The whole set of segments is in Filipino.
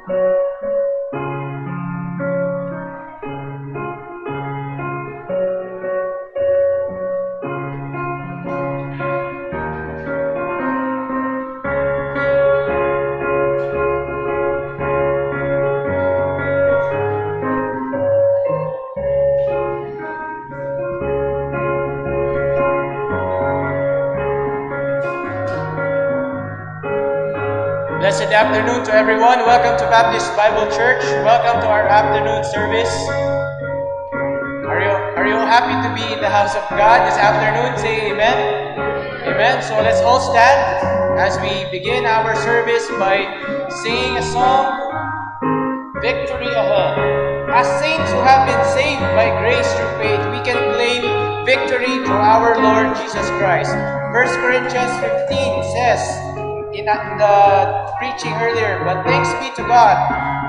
Blessed afternoon to everyone. Welcome to Baptist Bible Church. Welcome to our afternoon service. Are you happy to be in the house of God this afternoon? Say amen. Amen. So let's all stand as we begin our service by singing a song, Victory Ahead. As saints who have been saved by grace through faith, we can claim victory through our Lord Jesus Christ. 1 Corinthians 15 says, in the preaching earlier, but thanks be to God,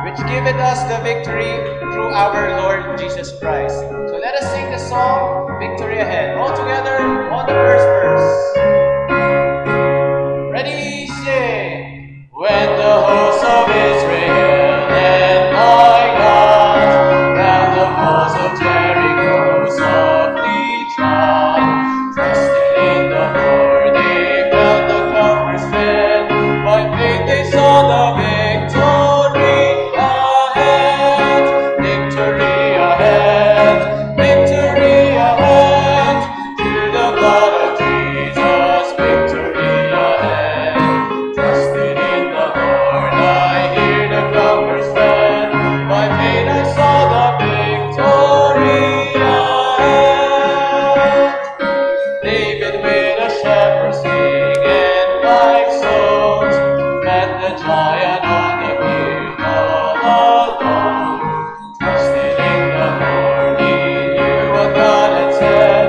which giveth us the victory through our Lord Jesus Christ. So let us sing the song, Victory Ahead. All together on the first verse. Ready, sing. When the hosts of Israel and my God round the walls of Jericho softly trod, trusting in the Lord, they felt the comforts fed. By faith they saw the victory ahead, victory ahead, victory ahead. Through the blood of Jesus, victory ahead. Trusting in the Lord, I hear the comforts fed. By faith I saw the victory ahead. David with a shepherd singing like songs, met the giant on the field all alone. Trusted in the Lord, he knew what God had said.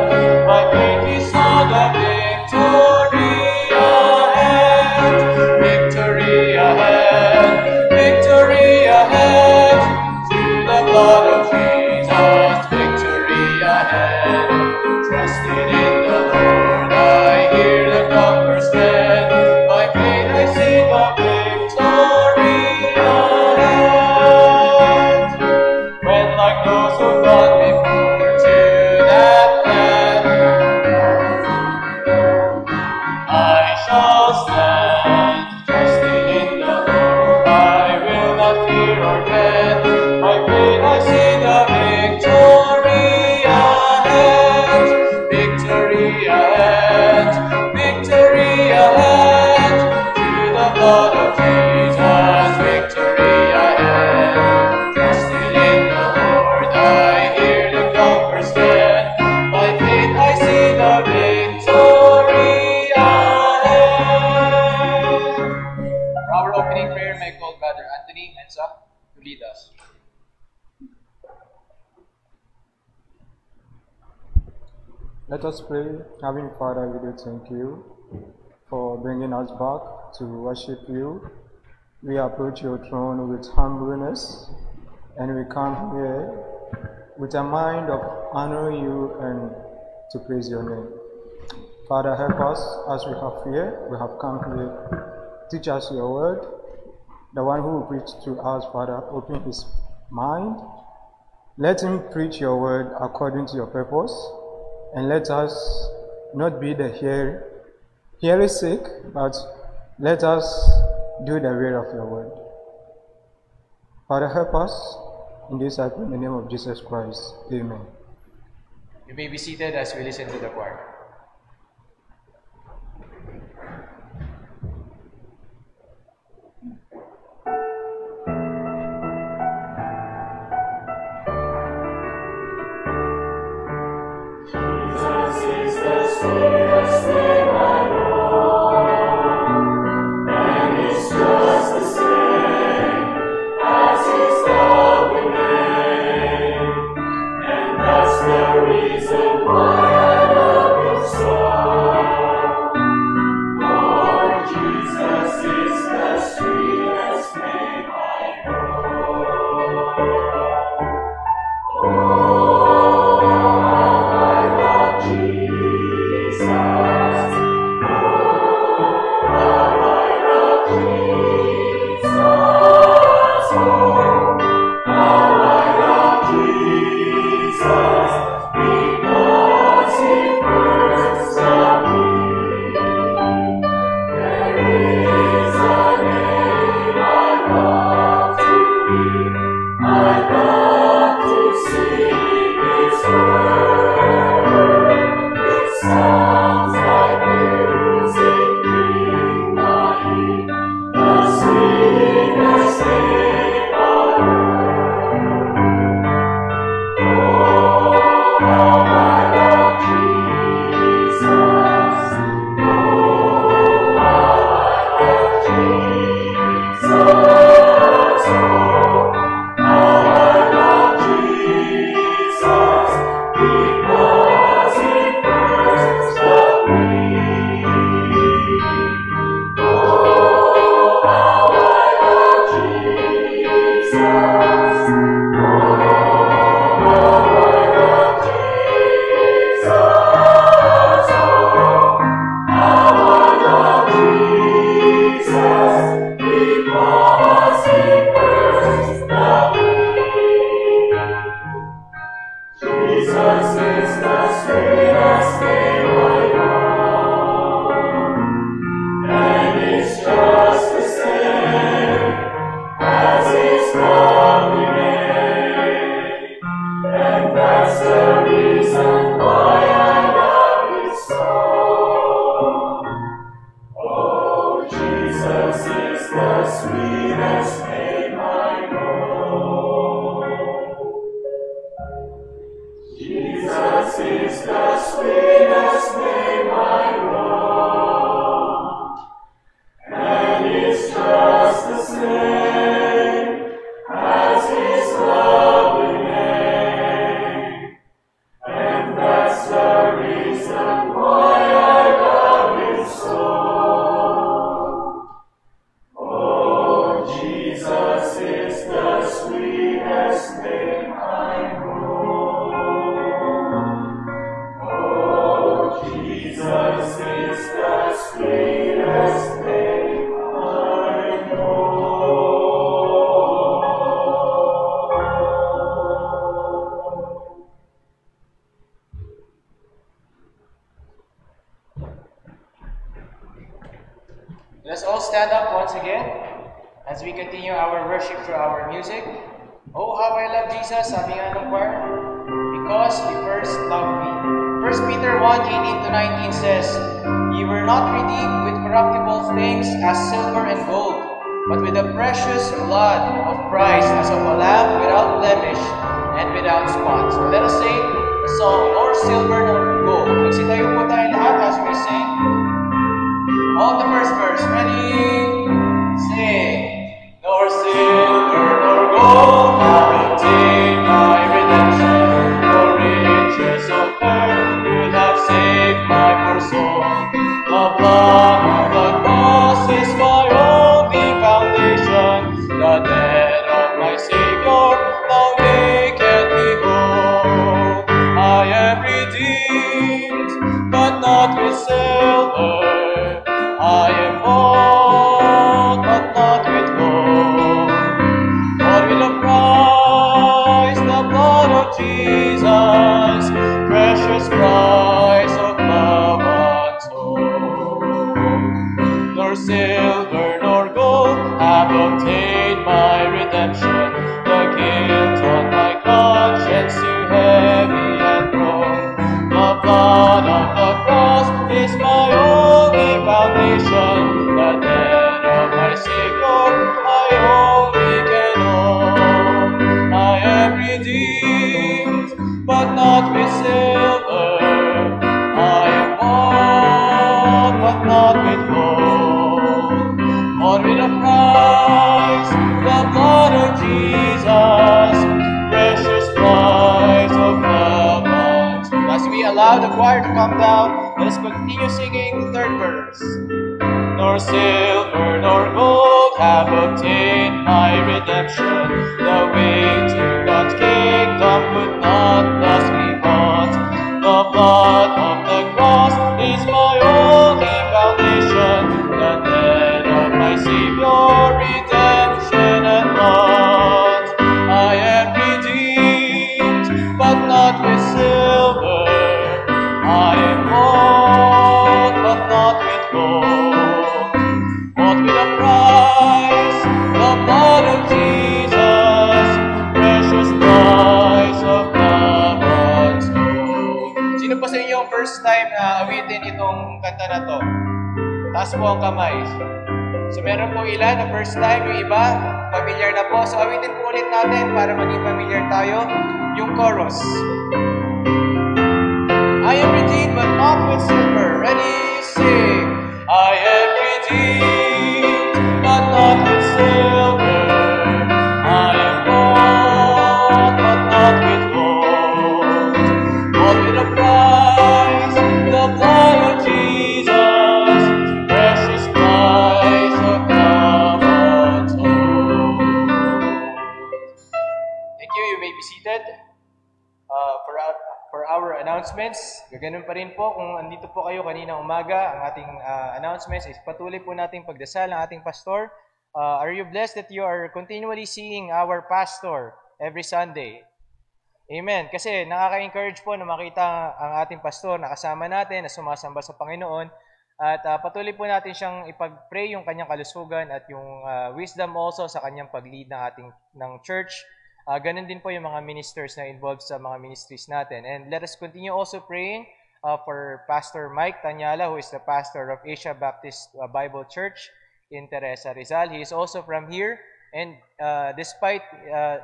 By faith he saw the victory ahead, victory ahead, victory ahead. Through the blood of Jesus, victory ahead. Trusted in the Lord, I hear the comforts fed. By faith I see the victory ahead. When like those who gone before to that land, I shall stand. Trusting in the Lord, I will not fear or dread. By faith I see the victory ahead, victory ahead, victory ahead. Through the blood of Jesus, victory ahead. Trusting in the Lord, I hear the comforts fed. By faith I see the victory ahead. For our opening prayer, may I call Brother Anthony Mensa to lead us. Let us pray. Heavenly Father, we do thank you for bringing us back to worship you. We approach your throne with humbleness, and we come here with a mind of honoring you and to praise your name. Father, help us as we have here. We have come here. Teach us your word. The one who will preach to us, Father, open his mind. Let him preach your word according to your purpose. And let us not be the hearing sake, but let us do the will of your word. Father, help us in this in the name of Jesus Christ. Amen. You may be seated as we listen to the choir. Reason why I love you. Let's all stand up once again as we continue our worship through our music. Oh, how I love Jesus, sabi nga ng choir, because He first loved me. 1 Peter 1:18-19 says, "Ye were not redeemed with corruptible things as silver and gold, but with the precious blood of Christ as of a lamb without blemish and without spot." So let us sing the song, "Nor silver nor gold." Magsitayo po tayo lahat as we sing. All the first verse. Ready? Sing. Nor silver nor gold have obtained my redemption, nor riches of earth could have saved my poor soul. The blood of the cross is my only foundation. The death of my Savior now maketh me whole. I am redeemed, but not with silver. I am bought, but not with gold, but with a price, the blood of Jesus, precious price of love untold. Nor silver nor gold have obtained my redemption, the guilt on my conscience too heavy and broad. The blood of the cross is my only foundation, the death of my Savior I only can own. I am redeemed, but not with silver. I am bought, but not with gold, but with a price, the blood of Jesus, precious price of love untold. As we allow the choir to come down, let us continue singing the third verse. Nor silver nor gold have obtained my redemption. The way to God's kingdom could not thus be bought. The blood of the cross is my only foundation. The death of my Savior, redemption and loss. I am redeemed, but not with silver. I am bought, but not with gold, but with a price, the blood of Jesus, precious price of love untold. Sino pa sa inyo ang first time na awitin itong kanta na to? Taas po ang kamay. So meron po ilan na first time, yung iba, familiar na po. So awitin po ulit natin para maging familiar tayo. Yung chorus. I am redeemed, but not with silver. Ready, sing. I am redeemed, but not with silver. I am bought, but not with gold, but with a price, the blood of Jesus, precious price of love untold. seated for our announcements. Gaganon pa rin po kung andito po kayo kanina umaga, ang ating announcements is patuloy po nating pagdasal ng ating pastor. Are you blessed that you are continually seeing our pastor every Sunday? Amen. Kasi nakaka-encourage po na makita ang ating pastor na kasama natin, na sumasamba sa Panginoon. At patuloy po natin siyang ipag-pray yung kanyang kalusugan at yung wisdom also sa kanyang pag-lead ng church. Ganun din po yung mga ministers na involved sa mga ministries natin. And let us continue also praying for Pastor Mike Tanyala, who is the pastor of Asia Baptist Bible Church in Teresa Rizal. He is also from here. And despite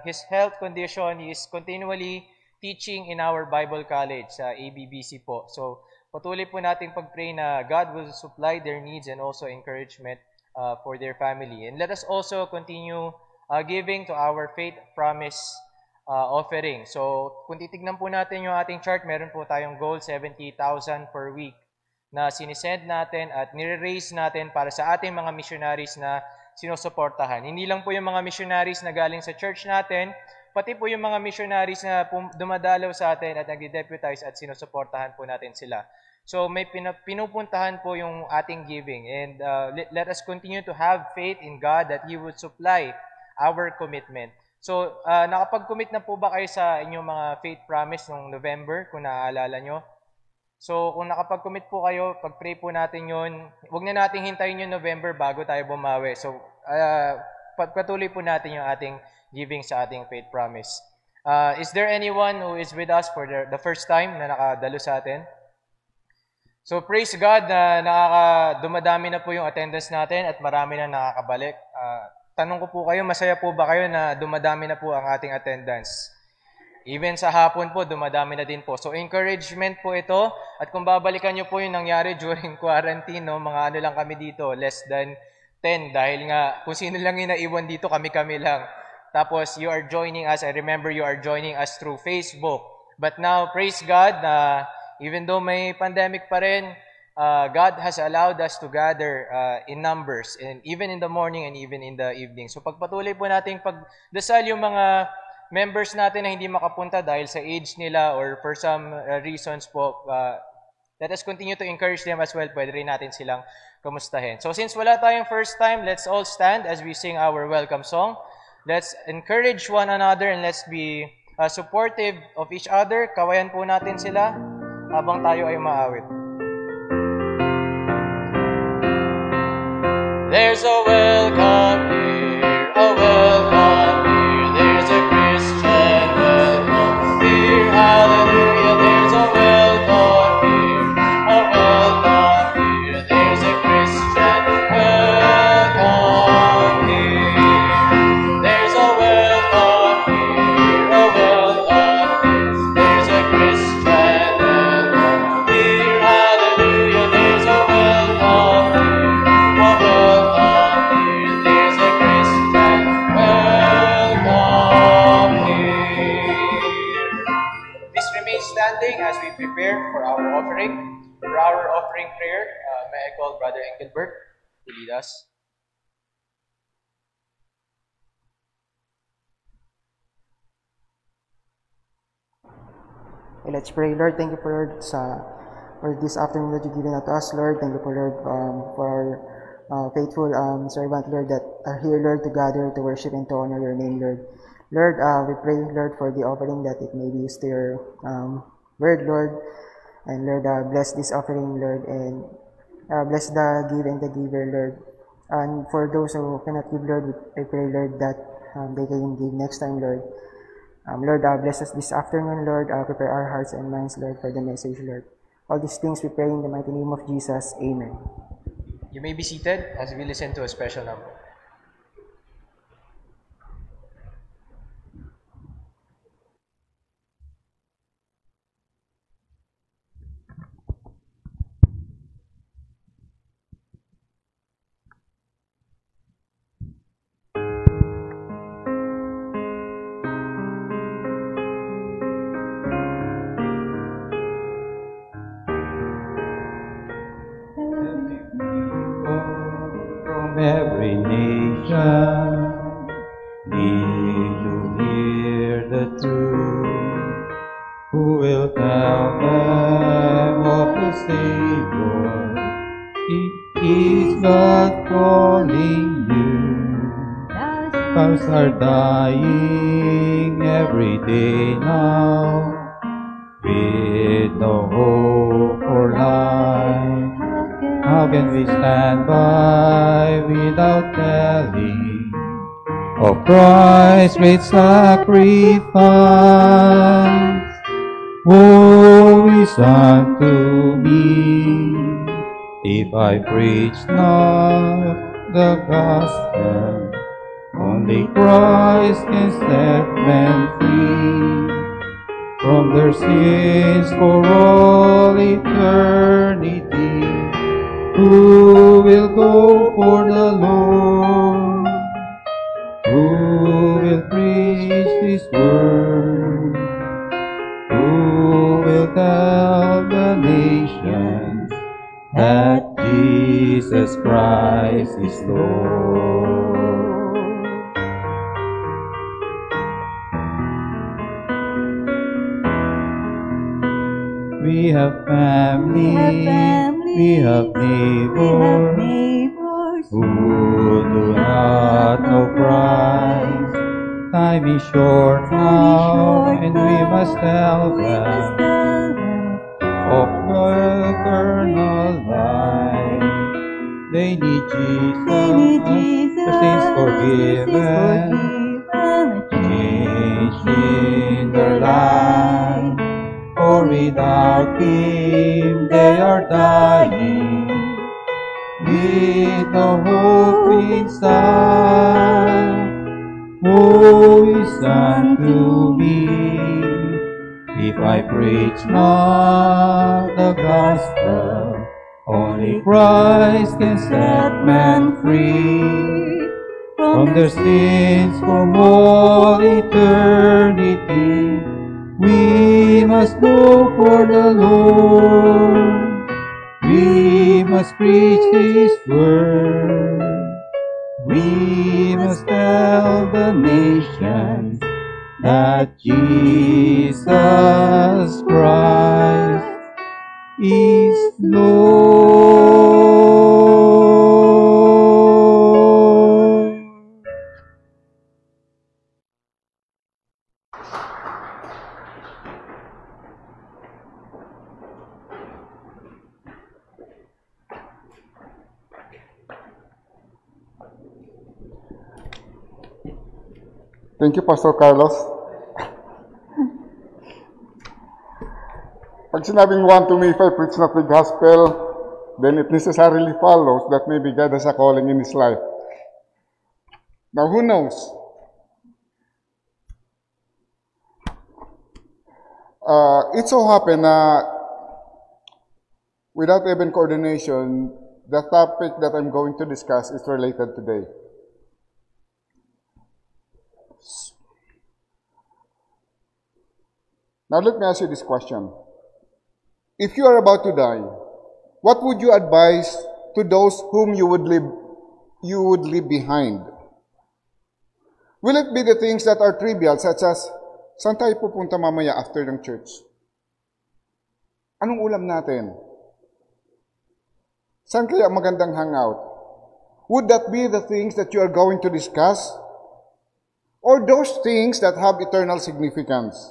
his health condition, he is continually teaching in our Bible College sa ABBC po. So patuloy po natin pag-pray na God will supply their needs and also encouragement for their family. And let us also continue giving to our faith promise offering. So, kung titignan po natin yung ating chart, meron po tayong goal 70,000 per week na sinisend natin at nire-raise natin para sa ating mga missionaries na sinusuportahan. Hindi lang po yung mga missionaries na galing sa church natin, pati po yung mga missionaries na dumadalaw sa atin at nag-deputize at sinusuportahan po natin sila. So, may pinupuntahan po yung ating giving. And let us continue to have faith in God that He would supply our commitment. So, nakapag-commit na po ba kayo sa inyong mga faith promise noong November, kung naaalala nyo? So, kung nakapag-commit po kayo, pag-pray po natin yun. Huwag na natin hintayin yung November bago tayo bumawi. So, patuloy po natin yung ating giving sa ating faith promise. Is there anyone who is with us for the first time na nakadalo sa atin? So, praise God na dumadami na po yung attendance natin at marami na nakakabalik. Tanong ko po kayo, masaya po ba kayo na dumadami na po ang ating attendance? Even sa hapon po, dumadami na din po. So, encouragement po ito. At kung babalikan nyo po yung nangyari during quarantine, no, mga ano lang kami dito, less than 10. Dahil nga, kung sino lang yung naiwan dito, kami-kami lang. Tapos, you are joining us. I remember you are joining us through Facebook. But now, praise God na even though may pandemic pa rin, God has allowed us to gather in numbers, and even in the morning and even in the evening. So pagpatuloy po natin pagdasal yung mga members natin na hindi makapunta dahil sa age nila or for some reasons po, let us continue to encourage them as well. Pwede rin natin silang kamustahin. So since wala tayong first time, let's all stand as we sing our welcome song. Let's encourage one another and let's be supportive of each other. Kawayan po natin sila habang tayo ay maawit. There's a welcome here, a welcome here. There's a Christian welcome here. Hallelujah. There's a welcome here, a welcome here. There's a Christian welcome here. There's a welcome here, a welcome here. There's a Christian welcome here. Hallelujah. There's a welcome here. Standing as we prepare for our offering prayer, may I call Brother Engelbert to lead us. Okay, let's pray. Lord, thank you for this afternoon that you've given to us, Lord. Thank you for Lord for our faithful servant, Lord, that are here, Lord, to gather, to worship and to honor your name, Lord. Lord, we pray, Lord, for the offering that it may be used to your word, Lord. And Lord, bless this offering, Lord, and bless the give and the giver, Lord. And for those who cannot give, Lord, I pray, Lord, that they can give next time, Lord. Lord, bless us this afternoon, Lord. Prepare our hearts and minds, Lord, for the message, Lord. All these things we pray in the mighty name of Jesus. Amen. You may be seated as we listen to a special number. Every nation the truth? Who will tell them of the Savior? He is God calling you. Lives are dying every day now, with no hope or life. How can we stand by without telling of Christ's great sacrifice? Woe is unto me if I preach not the gospel. Only Christ can set men free from their sins for all eternity. Who will go for the Lord? Who will preach His word? Who will tell the nations that Jesus Christ is Lord? We have family, we have neighbors who do not know Christ. Time is short now, and we must tell them of eternal life. They need Jesus, their sins forgiven, change in their life. For without Him they are dying, with no hope inside. Woe is unto me if I preach not the gospel. Only Christ can set men free from their sins for all eternity. We must go for the Lord. We must preach His word. We must tell the nations that Jesus Christ is Lord. Thank you, Pastor Carlos. Pag sinabing one to me, if I preach not the gospel, then it necessarily follows that maybe God has a calling in his life. Now, who knows? It so happened without even coordination, the topic that I'm going to discuss is related today. Now let me ask you this question. If you are about to die, what would you advise to those whom you would leave behind? Will it be the things that are trivial, such as, saan tayo pupunta mamaya after ng church? Anong ulam natin? Saan kaya magandang hangout? Would that be the things that you are going to discuss? Or those things that have eternal significance?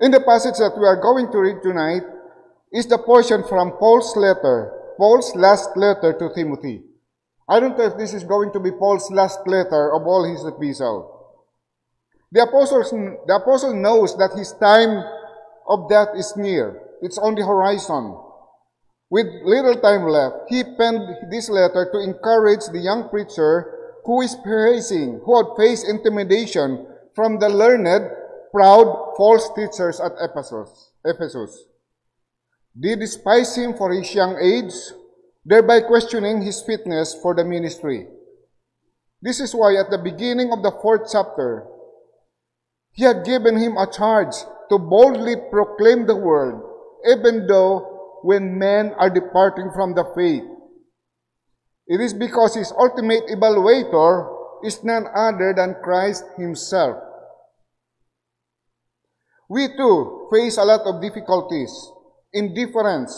In the passage that we are going to read tonight is the portion from Paul's last letter to Timothy. I don't know if this is going to be Paul's last letter of all his epistle. The apostle knows that his time of death is near. It's on the horizon. With little time left, he penned this letter to encourage the young preacher who had faced intimidation from the learned, proud, false teachers at Ephesus. They despised him for his young age, thereby questioning his fitness for the ministry. This is why at the beginning of the 4th chapter, he had given him a charge to boldly proclaim the word, even though when men are departing from the faith. It is because his ultimate evaluator is none other than Christ himself. We too face a lot of difficulties, indifference,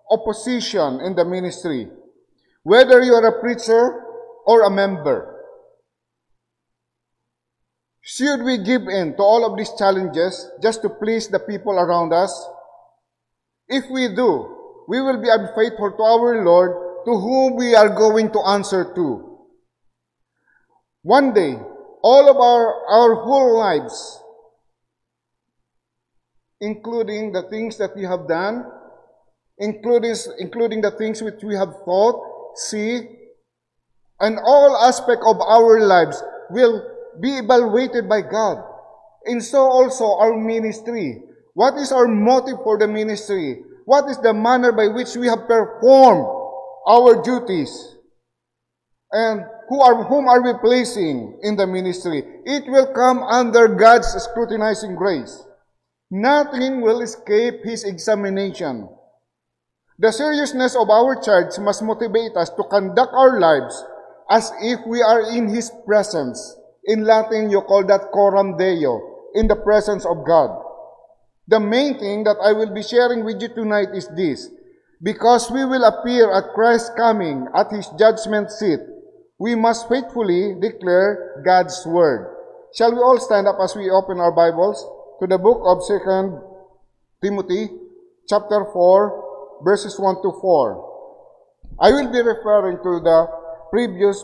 opposition in the ministry, whether you are a preacher or a member. Should we give in to all of these challenges just to please the people around us? If we do, we will be unfaithful to our Lord, to whom we are going to answer to. One day, all of our whole lives, including the things that we have done, including the things which we have thought, see, and all aspects of our lives will be evaluated by God. And so also our ministry. What is our motive for the ministry? What is the manner by which we have performed our duties? And whom are we placing in the ministry? It will come under God's scrutinizing grace. Nothing will escape His examination. The seriousness of our charge must motivate us to conduct our lives as if we are in His presence. In Latin, you call that coram Deo, in the presence of God. The main thing that I will be sharing with you tonight is this. Because we will appear at Christ's coming at His judgment seat, we must faithfully declare God's word. Shall we all stand up as we open our Bibles to the book of 2 Timothy, chapter 4, verses 1 to 4. I will be referring to the previous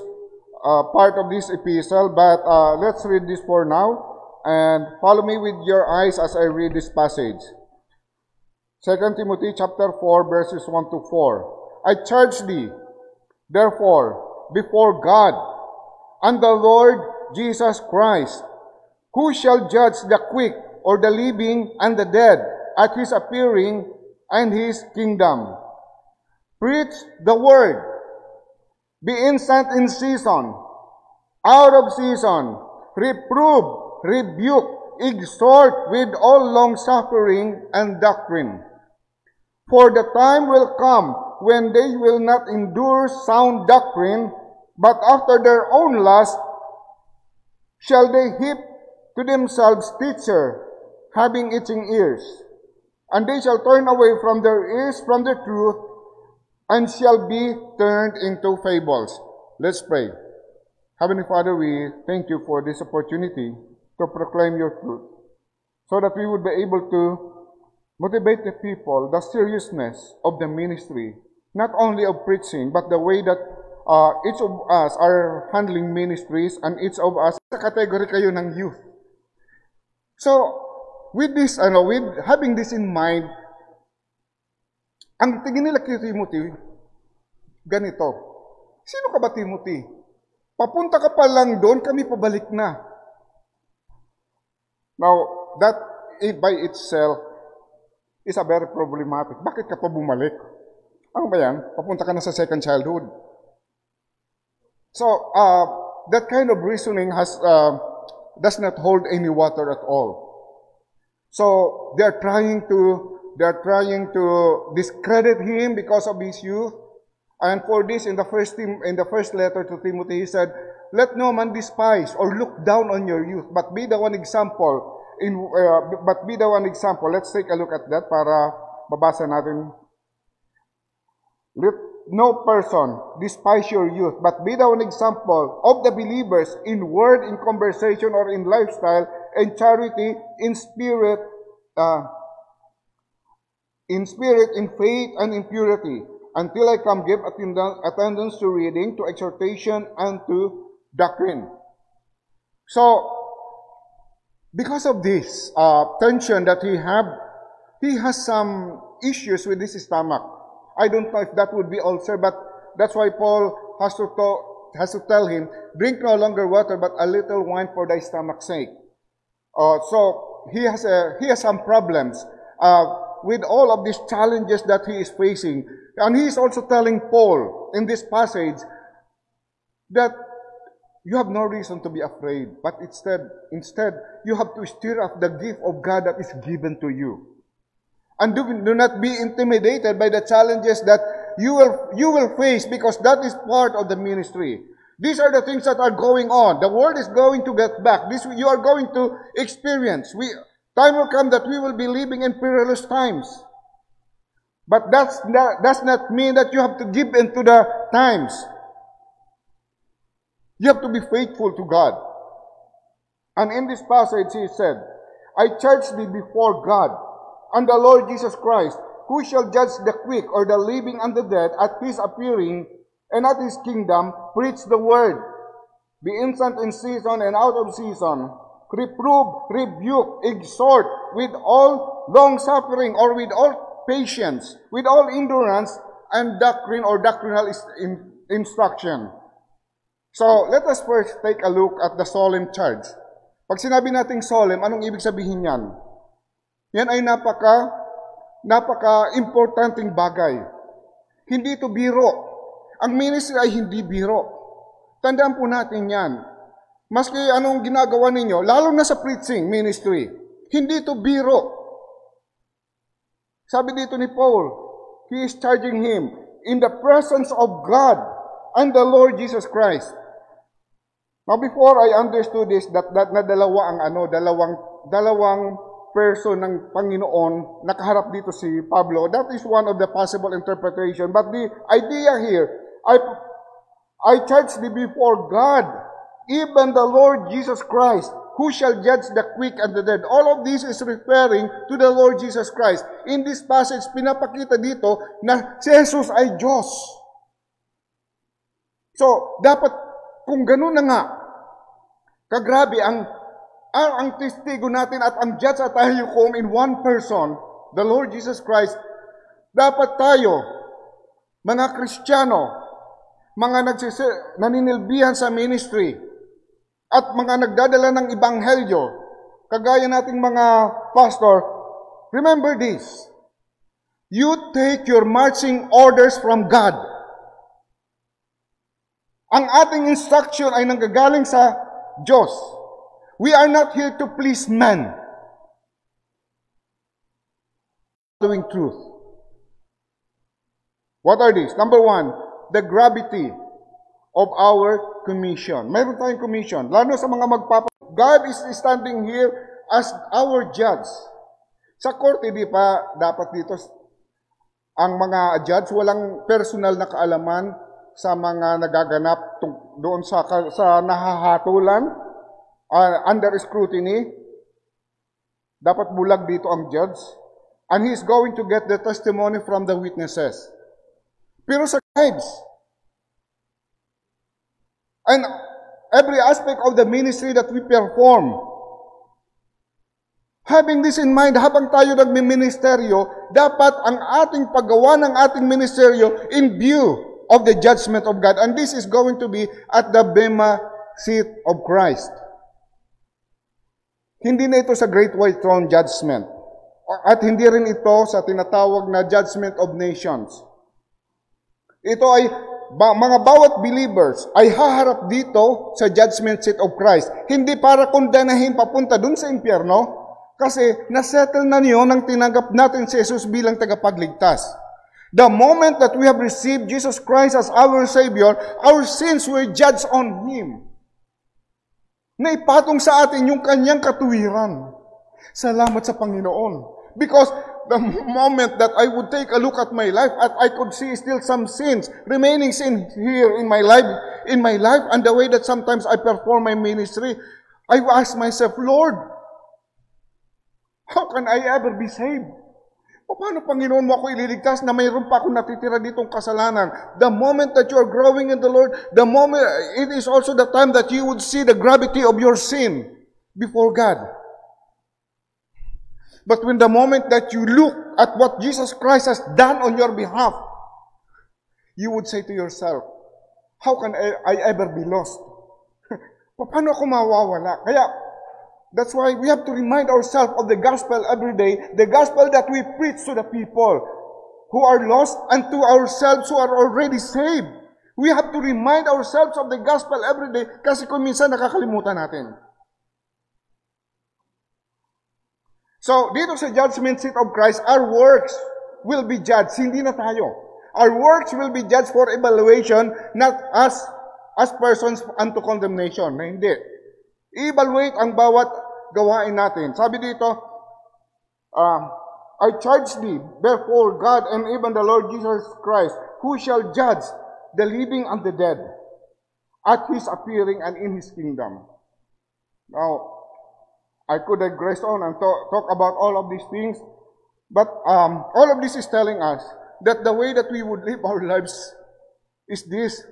part of this epistle, but let's read this for now, and follow me with your eyes as I read this passage. 2 Timothy chapter 4, verses 1 to 4. I charge thee, therefore, before God and the Lord Jesus Christ, who shall judge the quick or the living and the dead at His appearing and His kingdom. Preach the word. Be instant in season, out of season, reprove, rebuke, exhort with all long-suffering and doctrine. For the time will come when they will not endure sound doctrine, but after their own lust shall they heap to themselves teachers, having itching ears. And they shall turn away from their ears from the truth, and shall be turned into fables. Let's pray. Heavenly Father, we thank you for this opportunity to proclaim your truth, so that we would be able to motivate the people, the seriousness of the ministry, not only of preaching, but the way that each of us are handling ministries, and each of us, sa category kayo ng youth. So, with this, with having this in mind, ang tingin nila kay Timothy, ganito. Sino ka ba, Timothy? Papunta ka pa lang doon, kami pabalik na. Now, that by itself is a very problematic. Bakit ka pa bumalik? Ano ba yan? Papunta ka na sa second childhood. So, that kind of reasoning does not hold any water at all. So, they are trying to discredit him because of his youth. And for this, in the first letter to Timothy, he said, "Let no man despise or look down on your youth, but be the one example." Let's take a look at that para babasa natin. Let no person despise your youth, but be the one example of the believers in word, in conversation, or in lifestyle, in charity, in spirit, in faith, and in purity. Until I come, give attendance to reading, to exhortation, and to doctrine. So, because of this tension that he has some issues with his stomach. I don't know if that would be ulcer, but that's why Paul has to tell him, drink no longer water, but a little wine for thy stomach's sake. So he has some problems with all of these challenges that he is facing. And he is also telling Paul in this passage that you have no reason to be afraid, but instead you have to stir up the gift of God that is given to you. And do not be intimidated by the challenges that you will face, because that is part of the ministry. These are the things that are going on. The world is going to get back. This you are going to experience. Time will come that we will be living in perilous times. But does not mean that you have to give into the times. You have to be faithful to God. And in this passage, he said, I charge thee before God and the Lord Jesus Christ, who shall judge the quick or the living and the dead at his appearing and at his kingdom. Preach the word. Be instant in season and out of season. Reprove, rebuke, exhort with all long-suffering or with all patience, with all endurance and doctrine or doctrinal instruction. So, let us first take a look at the solemn charge. Pag sinabi nating solemn, anong ibig sabihin yan? Yan ay napaka-importanting bagay. Hindi ito biro. Ang ministry ay hindi biro. Tandaan po natin yan. Maski anong ginagawa ninyo, lalo na sa preaching ministry, hindi ito biro. Sabi dito ni Paul, he is charging him in the presence of God and the Lord Jesus Christ. Now before I understood this, that na dalawang person ng Panginoon, nakaharap dito si Pablo, that is one of the possible interpretation. But the idea here, I charge thee before God, even the Lord Jesus Christ, who shall judge the quick and the dead. All of this is referring to the Lord Jesus Christ. In this passage, pinapakita dito na si Jesus ay Diyos. So, dapat, kung ganun na nga, kagrabe ang testigo natin at ang judge at tayo in one person, the Lord Jesus Christ, dapat tayo, mga Kristiyano, mga naninilbihan sa ministry, at mga nagdadala ng ebanghelyo, kagaya nating mga pastor, remember this, you take your marching orders from God. Ang ating instruction ay nanggagaling sa Diyos. We are not here to please man. Following truth. What are these? Number one, the gravity of our commission. Mayroon tayong commission. Lalo sa mga God is standing here as our judge. Sa korte, di pa dapat dito ang mga judge walang personal na kaalaman sa mga nagaganap doon sa nahahatulan, under scrutiny. Dapat bulag dito ang judge. And he's going to get the testimony from the witnesses. Pero sa tribes, and every aspect of the ministry that we perform, having this in mind, habang tayo nagmi-ministeryo, dapat ang ating paggawa ng ating ministeryo in view of the judgment of God. And this is going to be at the Bema seat of Christ. Hindi na ito sa Great White Throne judgment. At hindi rin ito sa tinatawag na judgment of nations. Ito ay mga bawat believers ay haharap dito sa judgment seat of Christ. Hindi para kondanahin papunta dun sa impyerno, kasi nasettle na niyo nang tinanggap natin si Jesus bilang tagapagligtas. The moment that we have received Jesus Christ as our Savior, our sins were judged on Him. Naipatong sa atin yung kanyang katuwiran. Salamat sa Panginoon. Because the moment that I would take a look at my life, I could see still some sins, remaining sin here in my life, and the way that sometimes I perform my ministry, I ask myself, Lord, how can I ever be saved? Paano, Panginoon, mo ako ililigtas na mayroon pa akong natitira ditong kasalanan? The moment that you are growing in the Lord, the moment, it is also the time that you would see the gravity of your sin before God. But when the moment that you look at what Jesus Christ has done on your behalf, you would say to yourself, how can I ever be lost? Paano ako mawawala? Kaya, that's why we have to remind ourselves of the gospel every day, the gospel that we preach to the people who are lost and to ourselves who are already saved. We have to remind ourselves of the gospel every day kasi kung minsan nakakalimutan natin. So, dito sa judgment seat of Christ, our works will be judged. Hindi na tayo. Our works will be judged for evaluation, not as persons unto condemnation. Na hindi. I-evaluate ang bawat gawain natin. Sabi dito, I charge thee, therefore, God and even the Lord Jesus Christ, who shall judge the living and the dead at his appearing and in his kingdom. Now, I could digress on and talk about all of these things, but all of this is telling us that the way that we would live our lives is this.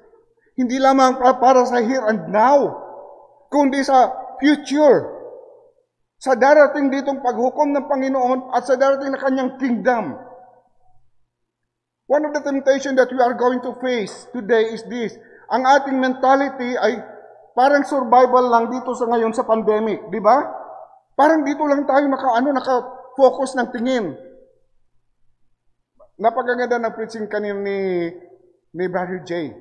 Hindi lamang para sa here and now, kundi sa future. Sa darating ditong paghukom ng Panginoon at sa darating na kanyang kingdom. One of the temptations that we are going to face today is this. Ang ating mentality ay parang survival lang dito sa ngayon sa pandemic, di ba? Parang dito lang tayo naka-focus ng tingin. Napakaganda ng preaching kanina ni Brother Jay.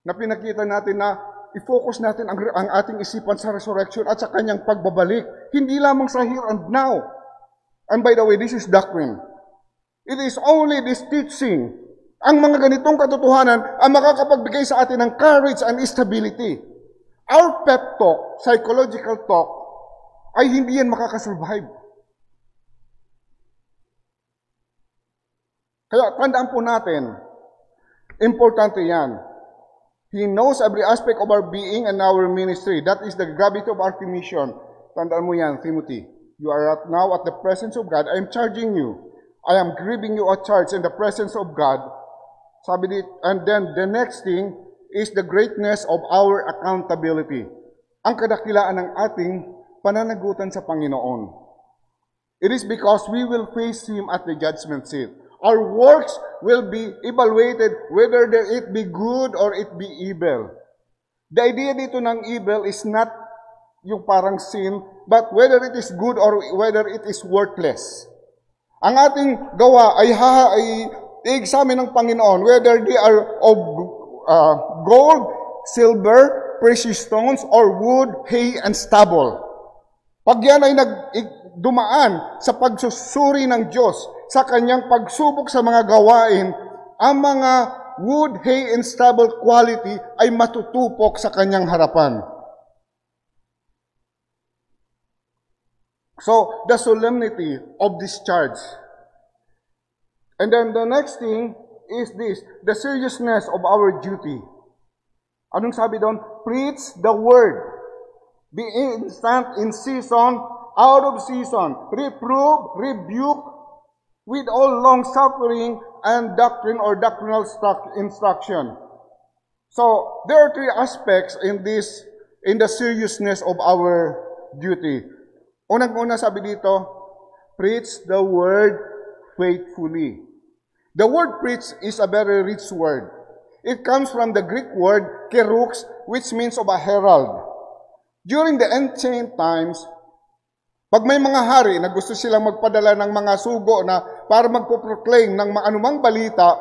Na pinakita natin na i-focus natin ang ating isipan sa resurrection at sa kanyang pagbabalik. Hindi lamang sa here and now. And by the way, this is doctrine. It is only this teaching, ang mga ganitong katotohanan, ang makakapagbigay sa atin ng courage and stability. Our pep talk, psychological talk, ay hindi yan makakasurvive. Kaya tandaan po natin, importante yan. He knows every aspect of our being and our ministry. That is the gravity of our mission. Tandaan mo yan, Timothy. You are now at the presence of God. I am charging you. I am giving you a charge in the presence of God. Sabi dit, and then the next thing is the greatness of our accountability. Ang kadakilaan ng ating pananagutan sa Panginoon. It is because we will face Him at the judgment seat. Our works will be evaluated whether it be good or it be evil. The idea dito ng evil is not yung parang sin, but whether it is good or whether it is worthless. Ang ating gawa ay i-examine ng Panginoon whether they are of gold, silver, precious stones, or wood, hay, and stubble. Pag yan ay dumaan sa pagsusuri ng Diyos, sa kanyang pagsubok sa mga gawain, ang mga wood, hay, and stubble quality ay matutupok sa kanyang harapan. So, the solemnity of this charge. And then the next thing is this, the seriousness of our duty. Anong sabi doon? Preach the word. Be instant in season, out of season. Reprove, rebuke, with all long-suffering and doctrine or doctrinal instruction. So, there are three aspects in the seriousness of our duty. Unang-una sabi dito, preach the word faithfully. The word preach is a very rich word. It comes from the Greek word kerux, which means of a herald. During the ancient times, pag may mga hari na gusto silang magpadala ng mga sugo na para magpo-proclaim ng anumang balita,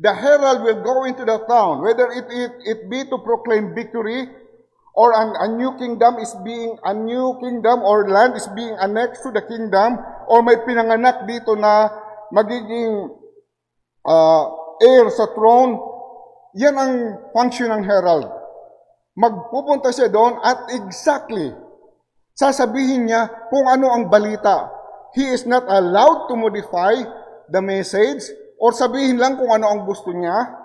the herald will go into the town, whether it be to proclaim victory, or a new kingdom or land is being annexed to the kingdom, or may pinanganak dito na magiging heir sa throne. Yan ang function ng herald. Magpupunta siya doon at exactly sasabihin niya kung ano ang balita. He is not allowed to modify the message or sabihin lang kung ano ang gusto niya,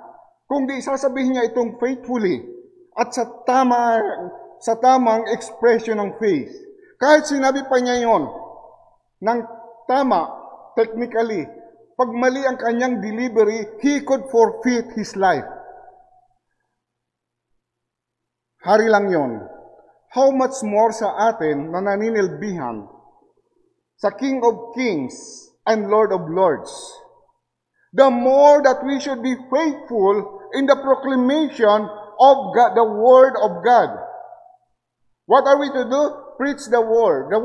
kundi sasabihin niya itong faithfully at sa tamang expression ng faith. Kahit sinabi pa niya yon ng tama, technically, pag mali ang kanyang delivery, he could forfeit his life. Hari lang yon. How much more sa atin na naninilbihan sa King of Kings and Lord of Lords. The more that we should be faithful in the proclamation of God, the Word of God. What are we to do? Preach the Word. The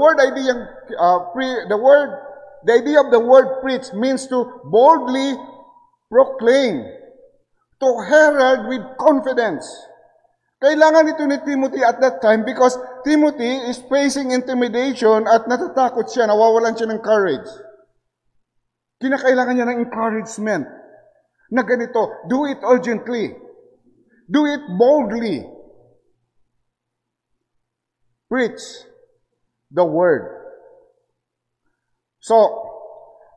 idea of the word preach means to boldly proclaim, to herald with confidence. Kailangan ito ni Timothy at that time because Timothy is facing intimidation at natatakot siya, nawawalan siya ng courage. Kinakailangan niya ng encouragement na ganito, do it urgently. Do it boldly. Preach the word. So,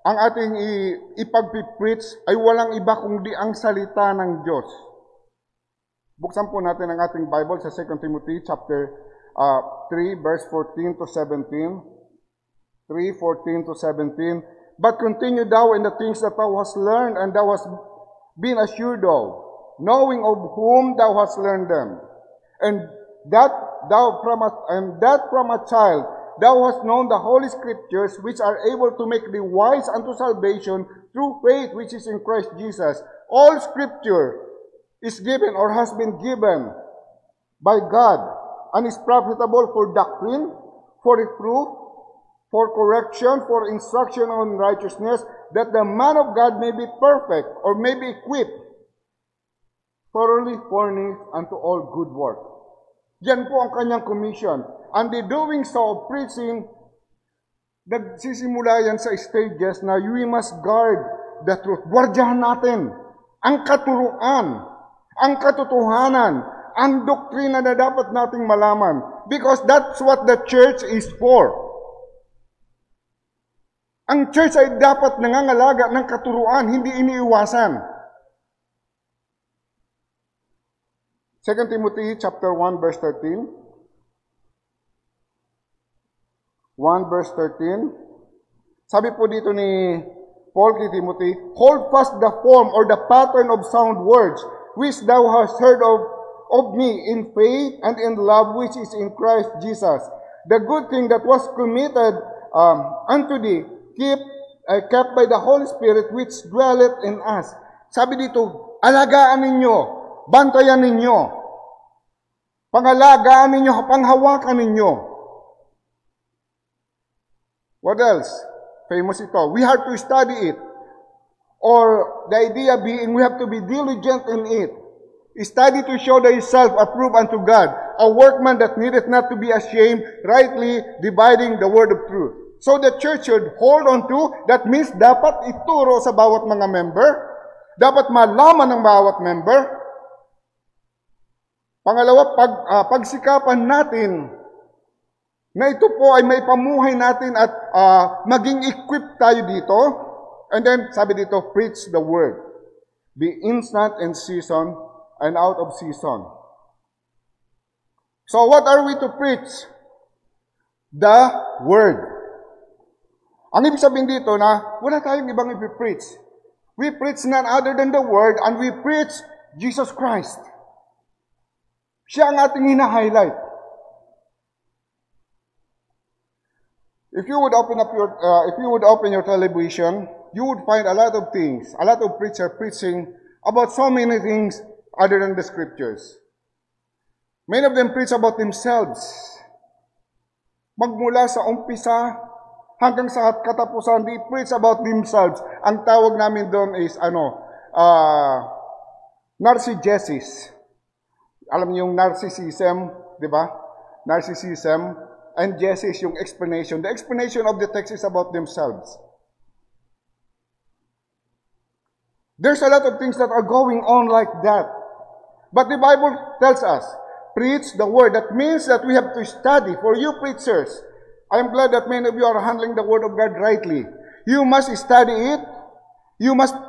ang ating ipag-preach ay walang iba kundi ang salita ng Diyos. Buksan po natin ang ating Bible sa 2 Timothy chapter 3, verse 14 to 17. 3:14 to 17. But continue thou in the things that thou hast learned and thou hast been assured of, knowing of whom thou hast learned them, and that from a child thou hast known the holy scriptures, which are able to make thee wise unto salvation through faith which is in Christ Jesus. All scripture is given or has been given by God, and is profitable for doctrine, for reproof, for correction, for instruction on righteousness, that the man of God may be perfect, or may be equipped, thoroughly furnished unto all good work. Yan po ang kanyang commission. And the doing so of preaching, nagsisimula yan sa stages na we must guard the truth. Guardiyahan natin ang katuruan, ang katotohanan, ang doktrina na dapat nating malaman. Because that's what the church is for. Ang church ay dapat nangangalaga ng katuruan, hindi iniiwasan. 2 Timothy chapter 1 verse 13. 1 verse 13. Sabi po dito ni Paul kay Timothy, hold fast the form or the pattern of sound words, which thou hast heard of me in faith and in love which is in Christ Jesus. The good thing that was committed unto thee, kept by the Holy Spirit which dwelleth in us. Sabi dito, alagaan ninyo, bantayan ninyo, pangalagaan ninyo, panghawakan ninyo. What else? Famous ito. We have to study it. Or the idea being, we have to be diligent in it. Study to show thyself approved unto God, a workman that needeth not to be ashamed, rightly dividing the word of truth. So the church should hold on to, that means dapat ituro sa bawat mga member, dapat malaman ng bawat member. Pangalawa, pagsikapan natin na ito po ay may pamuhay natin at maging equipped tayo dito. And then, sabi dito, preach the word. Be instant in season and out of season. So what are we to preach? The word. Ang ibig sabihin dito na wala tayong ibang i-preach. We preach none other than the Word, and we preach Jesus Christ. Siya ang ating hina-highlight. If you would open your television, you would find a lot of things, a lot of preachers preaching about so many things other than the Scriptures. Many of them preach about themselves. Magmula sa umpisa hanggang sa katapusan, they preach about themselves. Ang tawag namin doon is, narcissism. Alam niyo yung narcissism, di ba? Narcissism. And gesis, yung explanation. The explanation of the text is about themselves. There's a lot of things that are going on like that. But the Bible tells us, preach the word. That means that we have to study. For you preachers, I am glad that many of you are handling the Word of God rightly. You must study it. You must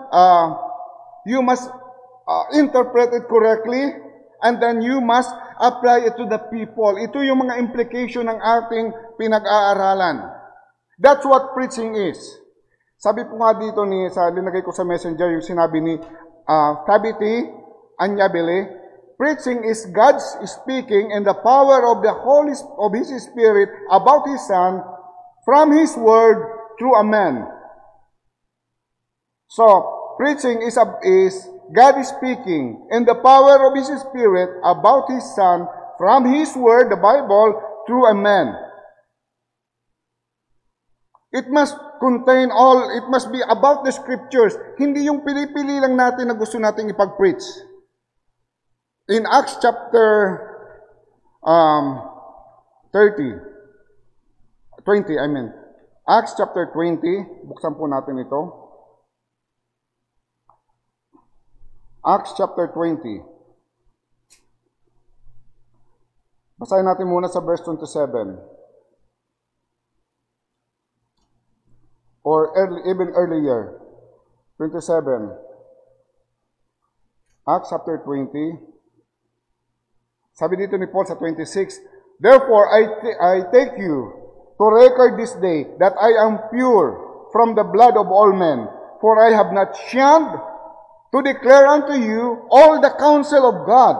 interpret it correctly. And then you must apply it to the people. Ito yung mga implication ng ating pinag-aaralan. That's what preaching is. Sabi po nga dito linagay ko sa messenger yung sinabi ni Tabithy Anyabile, preaching is God's speaking in the power of His Spirit about His Son from His Word through a man. So, preaching is God is speaking in the power of His Spirit about His Son from His Word, the Bible, through a man. It must it must be about the Scriptures. Hindi yung pili-pili lang natin na gusto nating ipag-preach. In Acts chapter 20, Acts chapter 20, buksan po natin ito. Acts chapter 20. Basahin natin muna sa verse 27. or even earlier. 27. Acts chapter 20. Sabi dito ni Paul sa 26, Therefore, I take you to record this day that I am pure from the blood of all men, for I have not shunned to declare unto you all the counsel of God.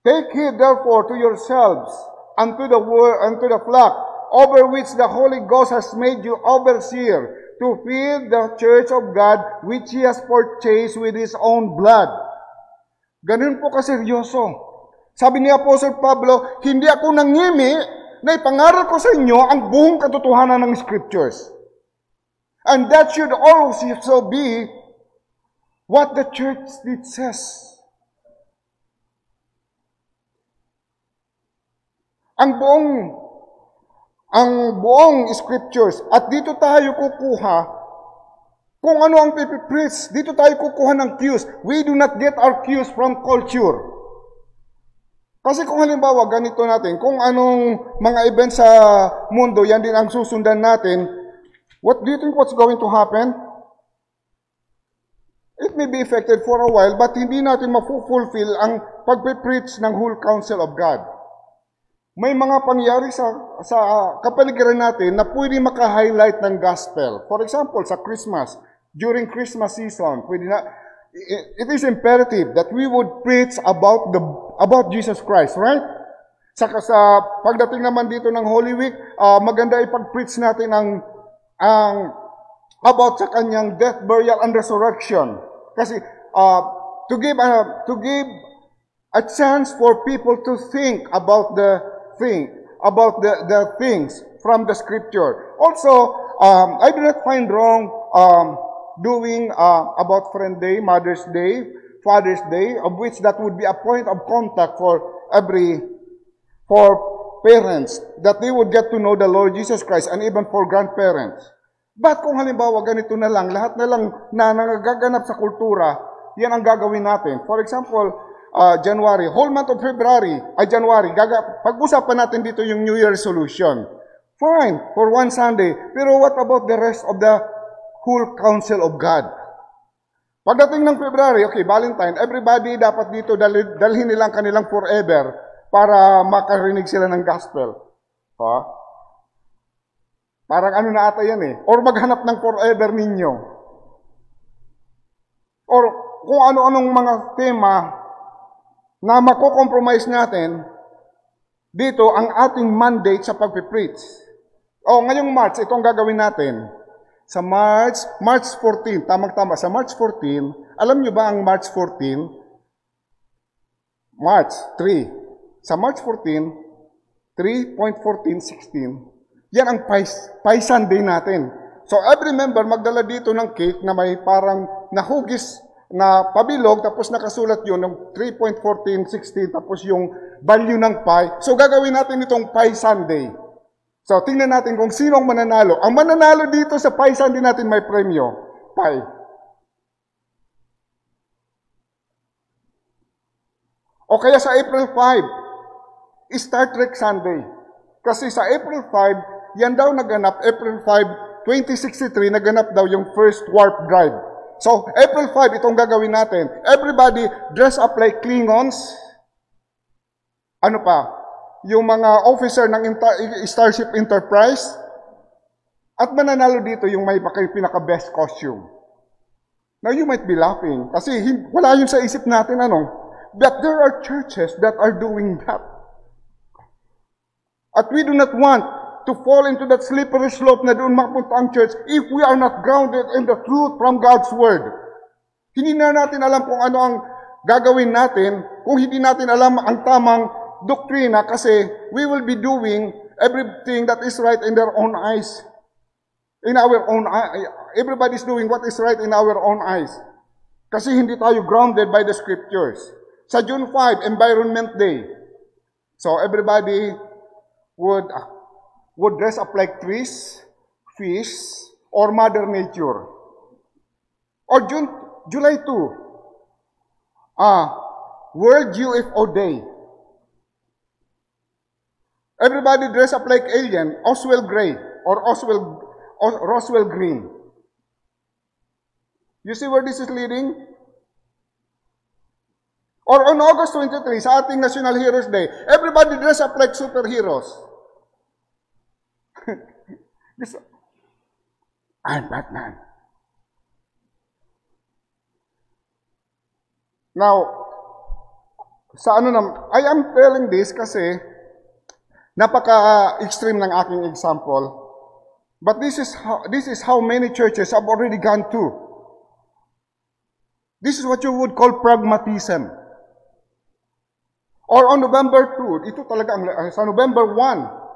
Take heed therefore to yourselves and to the flock, over which the Holy Ghost has made you overseer, to feed the church of God, which He has purchased with His own blood. Ganun po kaseryoso. Sabi ni Apostle Pablo, hindi ako nangimi na ipangaral ko sa inyo ang buong katotohanan ng Scriptures. And that should also be what the church says. Ang buong Scriptures. At dito tayo kukuha kung ano ang pipipreach. Dito tayo kukuha ng cues. We do not get our cues from culture. Kasi kung halimbawa, ganito natin, kung anong mga events sa mundo, yan din ang susundan natin, what do you think what's going to happen? It may be effective for a while, but hindi natin ma-fulfill ang pag-preach ng whole counsel of God. May mga pangyari sa kapaligiran natin na pwede maka-highlight ng gospel. For example, sa Christmas, during Christmas season, it is imperative that we would preach about Jesus Christ, right? Sa pagdating naman dito ng Holy Week, maganda ipag-preach natin about sa kanyang death, burial, and resurrection. Kasi to give a chance for people to think about the things from the Scripture. Also, I do not find wrong doing about Friend Day, Mother's Day, Father's Day, of which that would be a point of contact for parents, that they would get to know the Lord Jesus Christ, and even for grandparents. But kung halimbawa ganito na lang, lahat na lang na nagaganap sa kultura, yan ang gagawin natin. For example, January, whole month of January, pag-usapan natin dito yung New Year resolution. Fine, for one Sunday. Pero what about the rest of the whole counsel of God? Pagdating ng February, okay, Valentine, everybody dapat dito dalhin nilang kanilang forever para makarinig sila ng gospel. Parang ano na ata yan eh. Or maghanap ng forever ninyo. Or kung ano-anong mga tema na mako-compromise natin, dito ang ating mandate sa pagpipreach. Ngayong March, itong gagawin natin. Sa March 14, tamang-tama, sa March 14, alam nyo ba ang March 14? March 3. Sa March 14, 3.14.16, yan ang Pie Sunday natin. So every member magdala dito ng cake na may parang nahugis na pabilog, tapos nakasulat yun ng 3.14.16, tapos yung value ng pie. So gagawin natin itong Pie Sunday. So tingnan natin kung sino ang mananalo. Ang mananalo dito sa Pie Sunday natin may premyo, pie. O kaya sa April 5, Star Trek Sunday. Kasi sa April 5, yan daw naganap, April 5, 2063, naganap daw yung first warp drive. So, April 5, itong gagawin natin. Everybody dress up like Klingons. Ano pa? Yung mga officer ng Starship Enterprise. At mananalo dito yung may pinaka-best costume. Now, you might be laughing. Kasi wala yun sa isip natin, But there are churches that are doing that. At we do not want to fall into that slippery slope na doon mapunta ang church if we are not grounded in the truth from God's Word. Hindi na natin alam kung ano ang gagawin natin kung hindi natin alam ang tamang doktrina kasi we will be doing everything that is right in their own eyes. Everybody's doing what is right in our own eyes. Kasi hindi tayo grounded by the Scriptures. Sa June 5, Environment Day. So everybody would dress up like trees, fish, or Mother Nature. Or July 2, World UFO Day. Everybody dress up like alien, Oswald Gray, or Roswell Green. You see where this is leading? Or on August 23, sa ating National Heroes Day, everybody dress up like superheroes. I'm Batman. Now, I am telling this kasi napaka-extreme ng aking example. But this is how many churches have already gone to. This is what you would call pragmatism. Or on November 2, ito talaga sa November 1,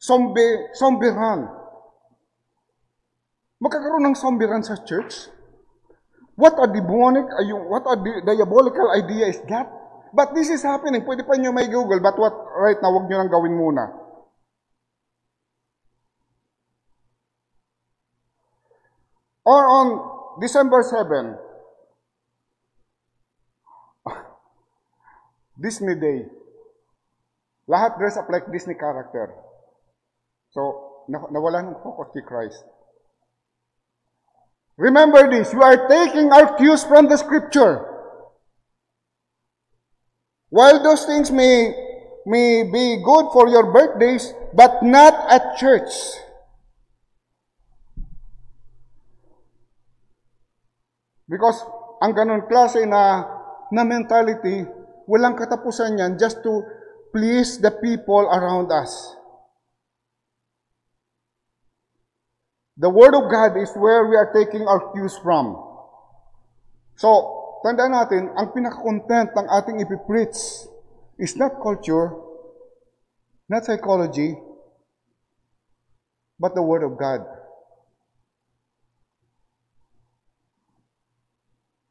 zombie run. Magkakaroon ng zombie run sa church? What a diabolical idea is that? But this is happening. Pwede pa nyo may Google, but right now, wag nyo nang gawin muna. Or on December 7, Disney Day. Lahat dress up like Disney character. So, nawala ng focus kay Christ. Remember this, we are taking our cues from the Scripture. While those things may be good for your birthdays, but not at church. Because ang ganun klase na mentality, walang katapusan yan just to please the people around us. The Word of God is where we are taking our cues from. So, tandaan natin, ang pinaka-content ng ating ipipreach is not culture, not psychology, but the Word of God.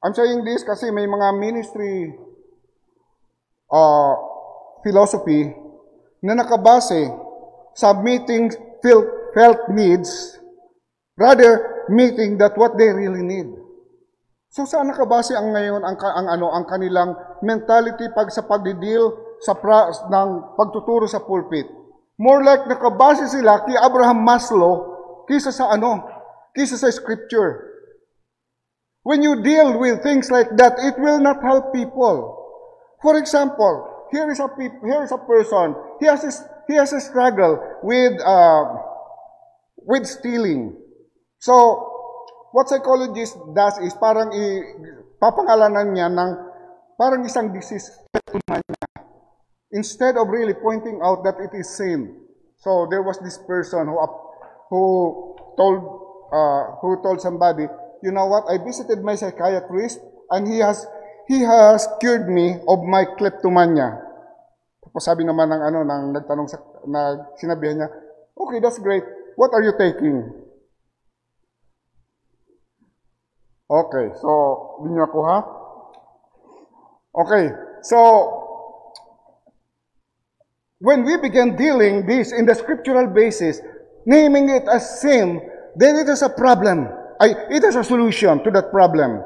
I'm saying this kasi may mga ministry philosophy na nakabase sa meeting felt needs rather meeting that what they really need. So saan nakabase ang ngayon ang kanilang mentality sa pagdi-deal ng pagtuturo sa pulpit? More like nakabase sila kay Abraham Maslow kaysa sa scripture. When you deal with things like that, it will not help people. For example, here is a person. He has a struggle with stealing. So, what psychologist does is parang papangalanan niya ng parang isang disease niya, instead of really pointing out that it is sin. So there was this person who told somebody, you know what? I visited my psychiatrist and he has cured me of my kleptomania. Tapos sabi naman ng sinabihan niya, okay, that's great. What are you taking? Okay, so, hindi niyo ako ha? Okay, so, when we begin dealing this in the scriptural basis, naming it as sin, then it is a problem. It is a solution to that problem.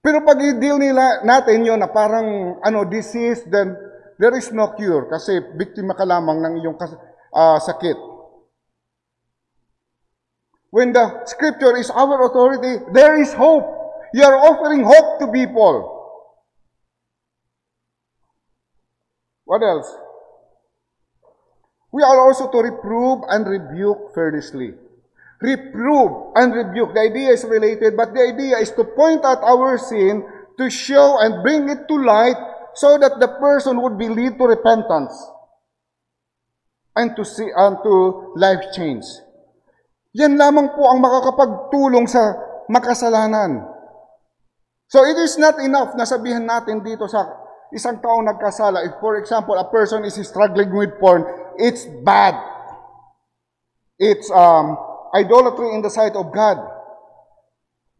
Pero pag i-deal natin yun na parang disease, then there is no cure kasi biktima ka lamang ng iyong sakit. When the scripture is our authority, there is hope. You are offering hope to people. What else? We are also to reprove and rebuke fearlessly. Reprove and rebuke. The idea is related, but the idea is to point out our sin, to show and bring it to light, so that the person would be led to repentance and to life change. Yan lamang po ang makakapagtulong sa makasalanan. So it is not enough na sabihin natin dito sa isang taong nagkasala. If for example, a person is struggling with porn, it's bad. It's idolatry in the sight of God.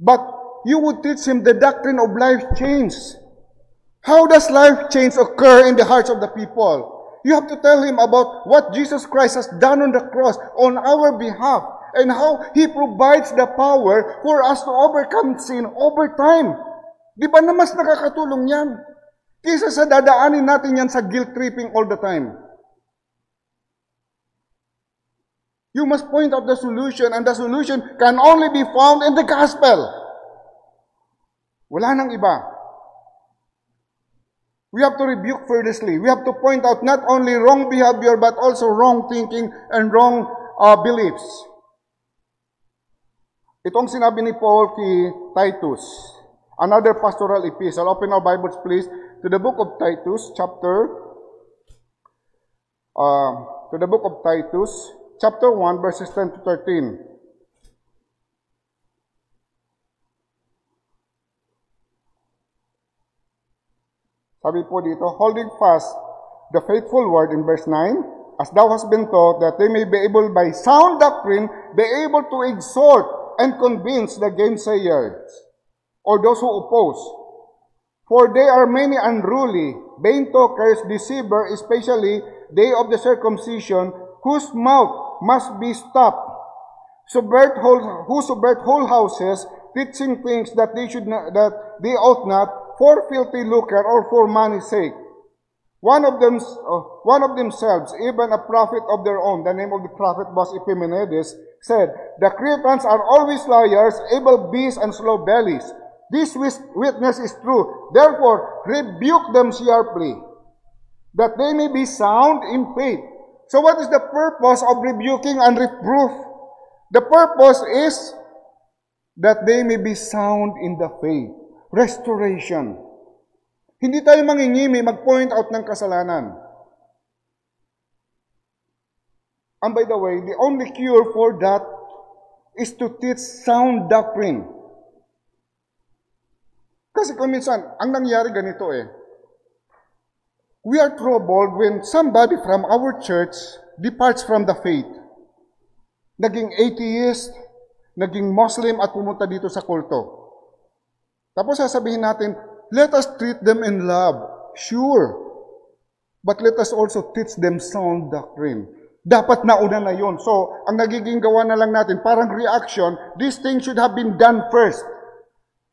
But you would teach him the doctrine of life change. How does life change occur in the hearts of the people? You have to tell him about what Jesus Christ has done on the cross on our behalf and how He provides the power for us to overcome sin over time. Di ba na mas nakakatulong yan? Kaysa sa dadaanin natin yan sa guilt tripping all the time. You must point out the solution, and the solution can only be found in the gospel. Wala nang iba. We have to rebuke fearlessly. We have to point out not only wrong behavior, but also wrong thinking and wrong beliefs. Itong sinabi ni Paul kay Titus, another pastoral epistle. Open our Bibles, please, to the book of Titus, chapter 1, verses 10 to 13. Sabi po dito, holding fast the faithful word in verse 9, as thou hast been taught, that they may be able by sound doctrine, be able to exhort and convince the gainsayers, or those who oppose. For they are many unruly, vain talkers, deceiver, especially they of the circumcision, whose mouth must be stopped, who subvert whole houses, teaching things that they ought not, for filthy lucre or for money's sake. One of themselves, even a prophet of their own, the name of the prophet was Epimenides, said, the Cretans are always liars, able beasts and slow bellies. This witness is true. Therefore, rebuke them sharply, that they may be sound in faith. So what is the purpose of rebuking and reproof? The purpose is that they may be sound in the faith. Restoration. Hindi tayo mangingimi mag-point out ng kasalanan. And by the way, the only cure for that is to teach sound doctrine. Kasi kung minsan, ang nangyari ganito we are troubled when somebody from our church departs from the faith. Naging atheist, naging Muslim at pumunta dito sa kulto. Tapos sasabihin natin, let us treat them in love. Sure. But let us also teach them sound doctrine. Dapat nauna na yun. So, ang nagiging gawa na lang natin, parang reaction, these things should have been done first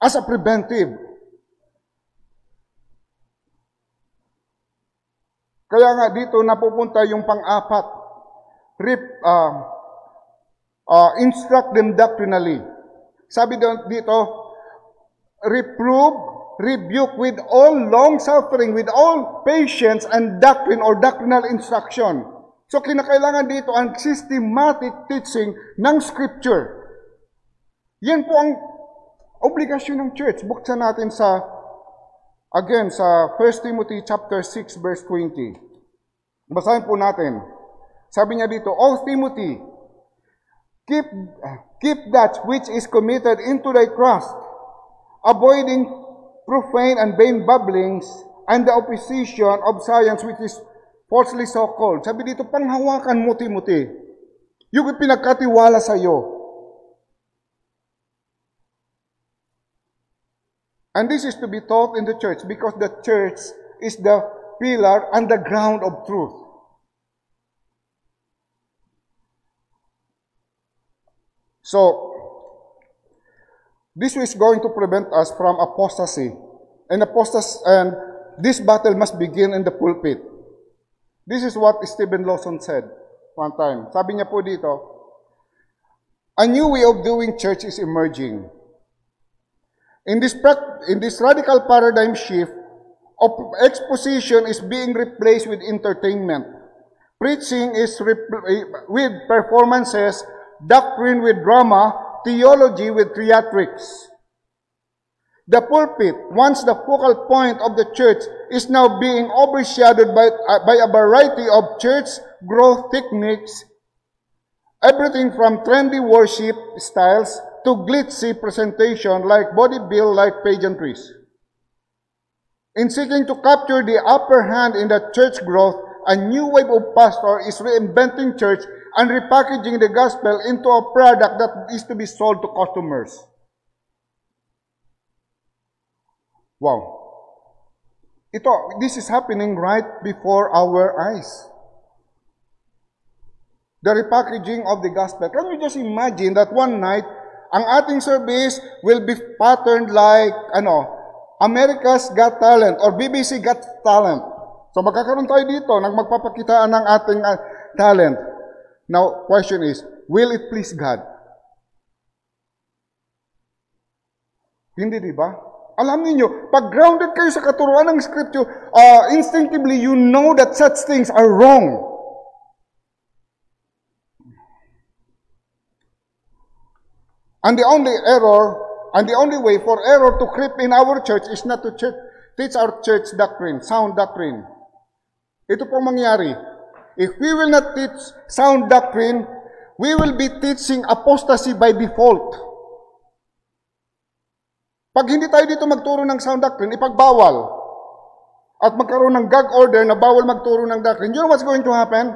as a preventive. Kaya nga dito napupunta yung pang-apat. Instruct them doctrinally. Sabi dito, reprove, rebuke with all long-suffering, with all patience and doctrine or doctrinal instruction. So, kinakailangan dito ang systematic teaching ng Scripture. Yan po ang obligasyon ng church. Buksan natin sa 1 Timothy chapter 6, verse 20. Basahin po natin. Sabi niya dito, O Timothy, keep that which is committed into thy trust, avoiding profane and vain babblings, and the opposition of science which is falsely so called. Sabi dito, panghawakan mo, Timothy. Yung pinagkatiwala sa iyo. And this is to be taught in the church because the church is the pillar and the ground of truth. So, this is going to prevent us from apostasy. And this battle must begin in the pulpit. This is what Stephen Lawson said one time. Sabi niya po dito, a new way of doing church is emerging. In this radical paradigm shift, exposition is being replaced with entertainment. Preaching is with performances, doctrine with drama, theology with theatrics. The pulpit, once the focal point of the church, is now being overshadowed by a variety of church growth techniques, everything from trendy worship styles to glitzy presentation like bodybuild-like pageantries. In seeking to capture the upper hand in the church growth, a new wave of pastor is reinventing church and repackaging the gospel into a product that is to be sold to customers. Wow. This is happening right before our eyes. The repackaging of the gospel. Can you just imagine that one night, ang ating service will be patterned like, America's Got Talent or BBC Got Talent. So magkakaroon tayo dito, magpapakitaan ng ating talent. Now, question is, will it please God? Hindi, di ba? Alam niyo, pag grounded kayo sa katuruan ng Scripture, instinctively you know that such things are wrong. And the only way for error to creep in our church is not to teach our church doctrine, sound doctrine. Ito pong mangyari. If we will not teach sound doctrine, we will be teaching apostasy by default. Pag hindi tayo dito magturo ng sound doctrine, ipagbawal. At magkaroon ng gag order na bawal magturo ng doctrine. You know what's going to happen?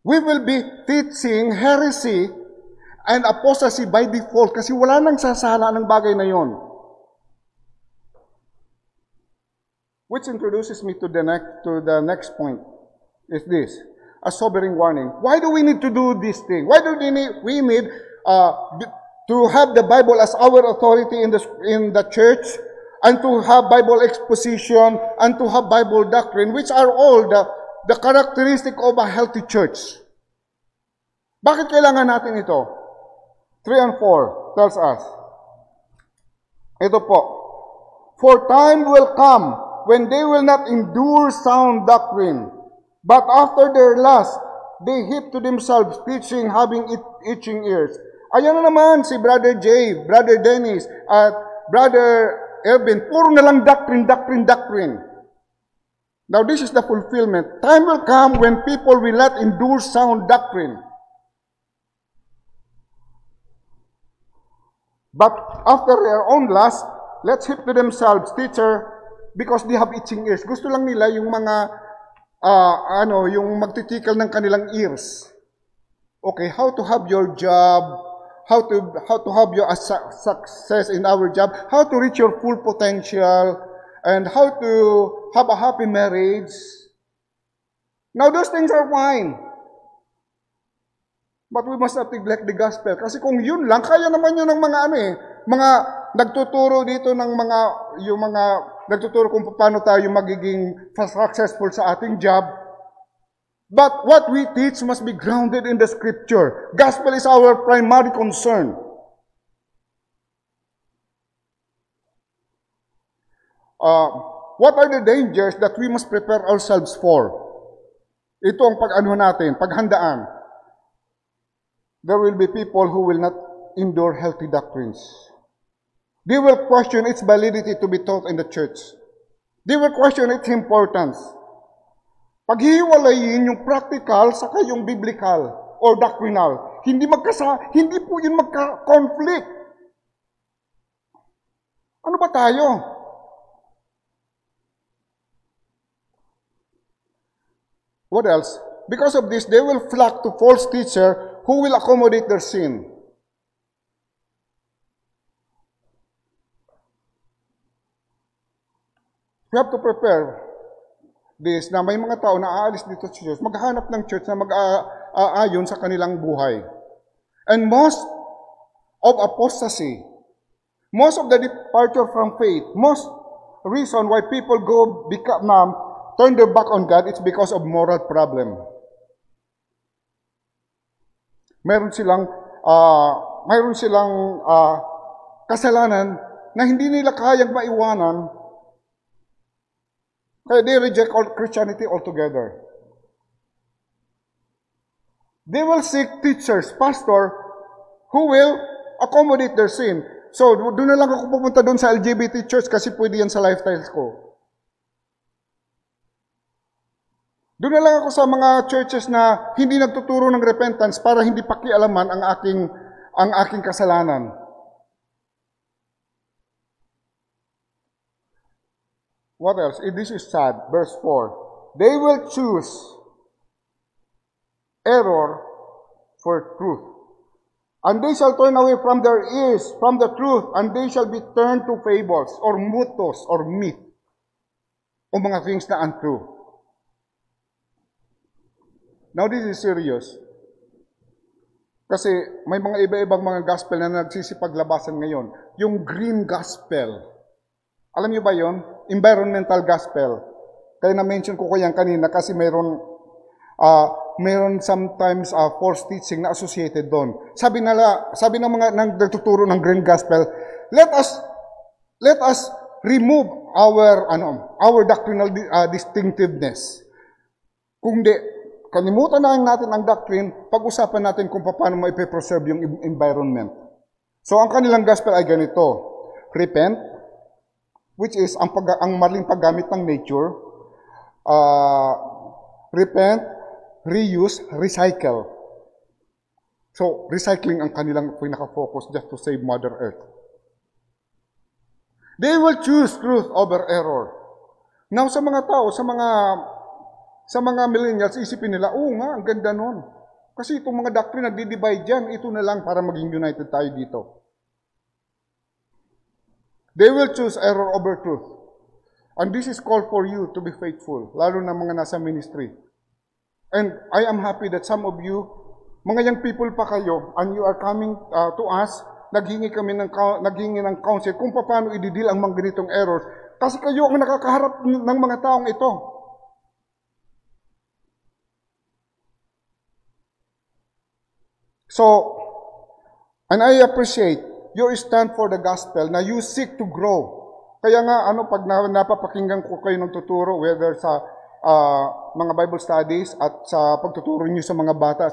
We will be teaching heresy and apostasy by default kasi wala nang sasala ng bagay na yon. Which introduces me to the next point. Is this, a sobering warning. Why do we need to do this thing? Why do we need to have the Bible as our authority in the church, and to have Bible exposition, and to have Bible doctrine, which are all the characteristic of a healthy church? Bakit kailangan natin ito? 3 and 4 tells us. Ito po. For time will come when they will not endure sound doctrine, but after their lust, they heap to themselves teaching having itching ears. Ayan na naman si Brother Jay, Brother Dennis, at Brother Erwin. Puro na lang doctrine. Now this is the fulfillment. Time will come when people will not endure sound doctrine. But after their own lust, let's heap to themselves teacher because they have itching ears. Gusto lang nila yung mga, yung magtitikal ng kanilang ears. Okay, how to have your job, how to have your success in our job, how to reach your full potential, and how to have a happy marriage. Now, those things are fine. But we must not neglect the gospel. Kasi kung yun lang, kaya naman yun ng mga nagtuturo dito ng nagtuturo kung paano tayo magiging successful sa ating job. But what we teach must be grounded in the Scripture. Gospel is our primary concern. What are the dangers that we must prepare ourselves for? Ito ang paghandaan. There will be people who will not endure healthy doctrines. They will question its validity to be taught in the church. They will question its importance. Paghihiwalayin yung practical saka yung biblical or doctrinal. Hindi po yun magka-conflict. Ano ba tayo? What else? Because of this, they will flock to false teacher who will accommodate their sin. We have to prepare this na may mga tao na aalis dito sa church, maghahanap ng church na mag-aayon sa kanilang buhay. And most of apostasy, most of the departure from faith, most reason why people turn their back on God, it's because of moral problem. Mayroon silang kasalanan na hindi nila kayang maiwanan. Kaya they reject all Christianity altogether. They will seek teachers, pastor, who will accommodate their sin. So, doon na lang ako pupunta doon sa LGBT church kasi pwede yan sa lifestyle ko. Doon na lang ako sa mga churches na hindi nagtuturo ng repentance para hindi pakialaman ang aking kasalanan. What else? This is sad. Verse 4. They will choose error for truth. And they shall turn away from their ears, from the truth, and they shall be turned to fables, or mythos, or myth, o mga things na untrue. Now this is serious. Kasi may mga iba-ibang mga gospel na nagsisipaglabasan ngayon. Yung green gospel. Alam niyo ba yon? Environmental gospel. Kaya na-mention ko yan kanina kasi mayroon meron sometimes false teaching na associated doon. Sabi ng mga nagtuturo ng Green Gospel, let us remove our doctrinal distinctiveness. Kung di, kalimutan na natin ang doctrine, pag-usapan natin kung paano maipe-preserve yung environment. So, ang kanilang gospel ay ganito. Repent, which is ang maling paggamit ng nature. Repent, reuse, recycle. So, recycling ang kanilang pinaka-focus just to save Mother Earth. They will choose truth over error. Now, sa mga tao, sa mga millennials, isipin nila, nga, ang ganda nun. Kasi itong mga doctrine nagdi-divide dyan, ito na lang para maging united tayo dito. They will choose error over truth. And this is called for you to be faithful, lalo na mga nasa ministry. And I am happy that some of you, mga young people pa kayo, and you are coming to us, naghingi ng counsel kung paano i-deal ang mga ganitong errors. Kasi kayo ang nakakaharap ng mga taong ito. So, and I appreciate your stand for the gospel na you seek to grow. Kaya nga, pag napapakinggan ko kayo ng tuturo, whether sa mga Bible studies at sa pagtuturo niyo sa mga bata,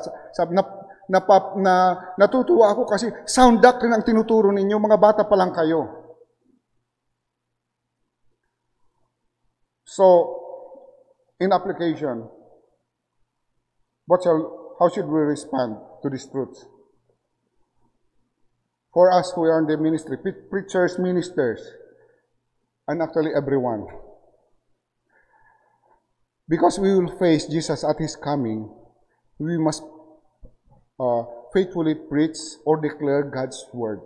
natutuwa ako kasi sound doctrine ang tinuturo ninyo, mga bata pa lang kayo. So, in application, how should we respond to these truths? For us who are in the ministry, preachers, ministers, and actually everyone. Because we will face Jesus at His coming, we must faithfully preach or declare God's Word.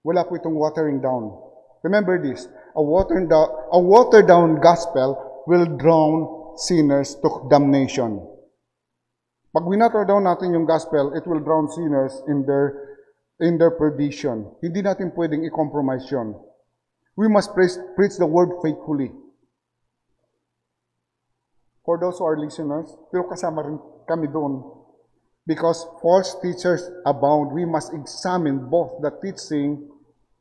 Wala po itong watering down. Remember this, a watered down gospel will drown sinners to damnation. Pag winater down natin yung gospel, it will drown sinners in their perdition. Hindi natin pwedeng i-compromise yun. We must preach the word faithfully. For those who are listeners, pero kasama rin kami doon. Because false teachers abound, we must examine both the teaching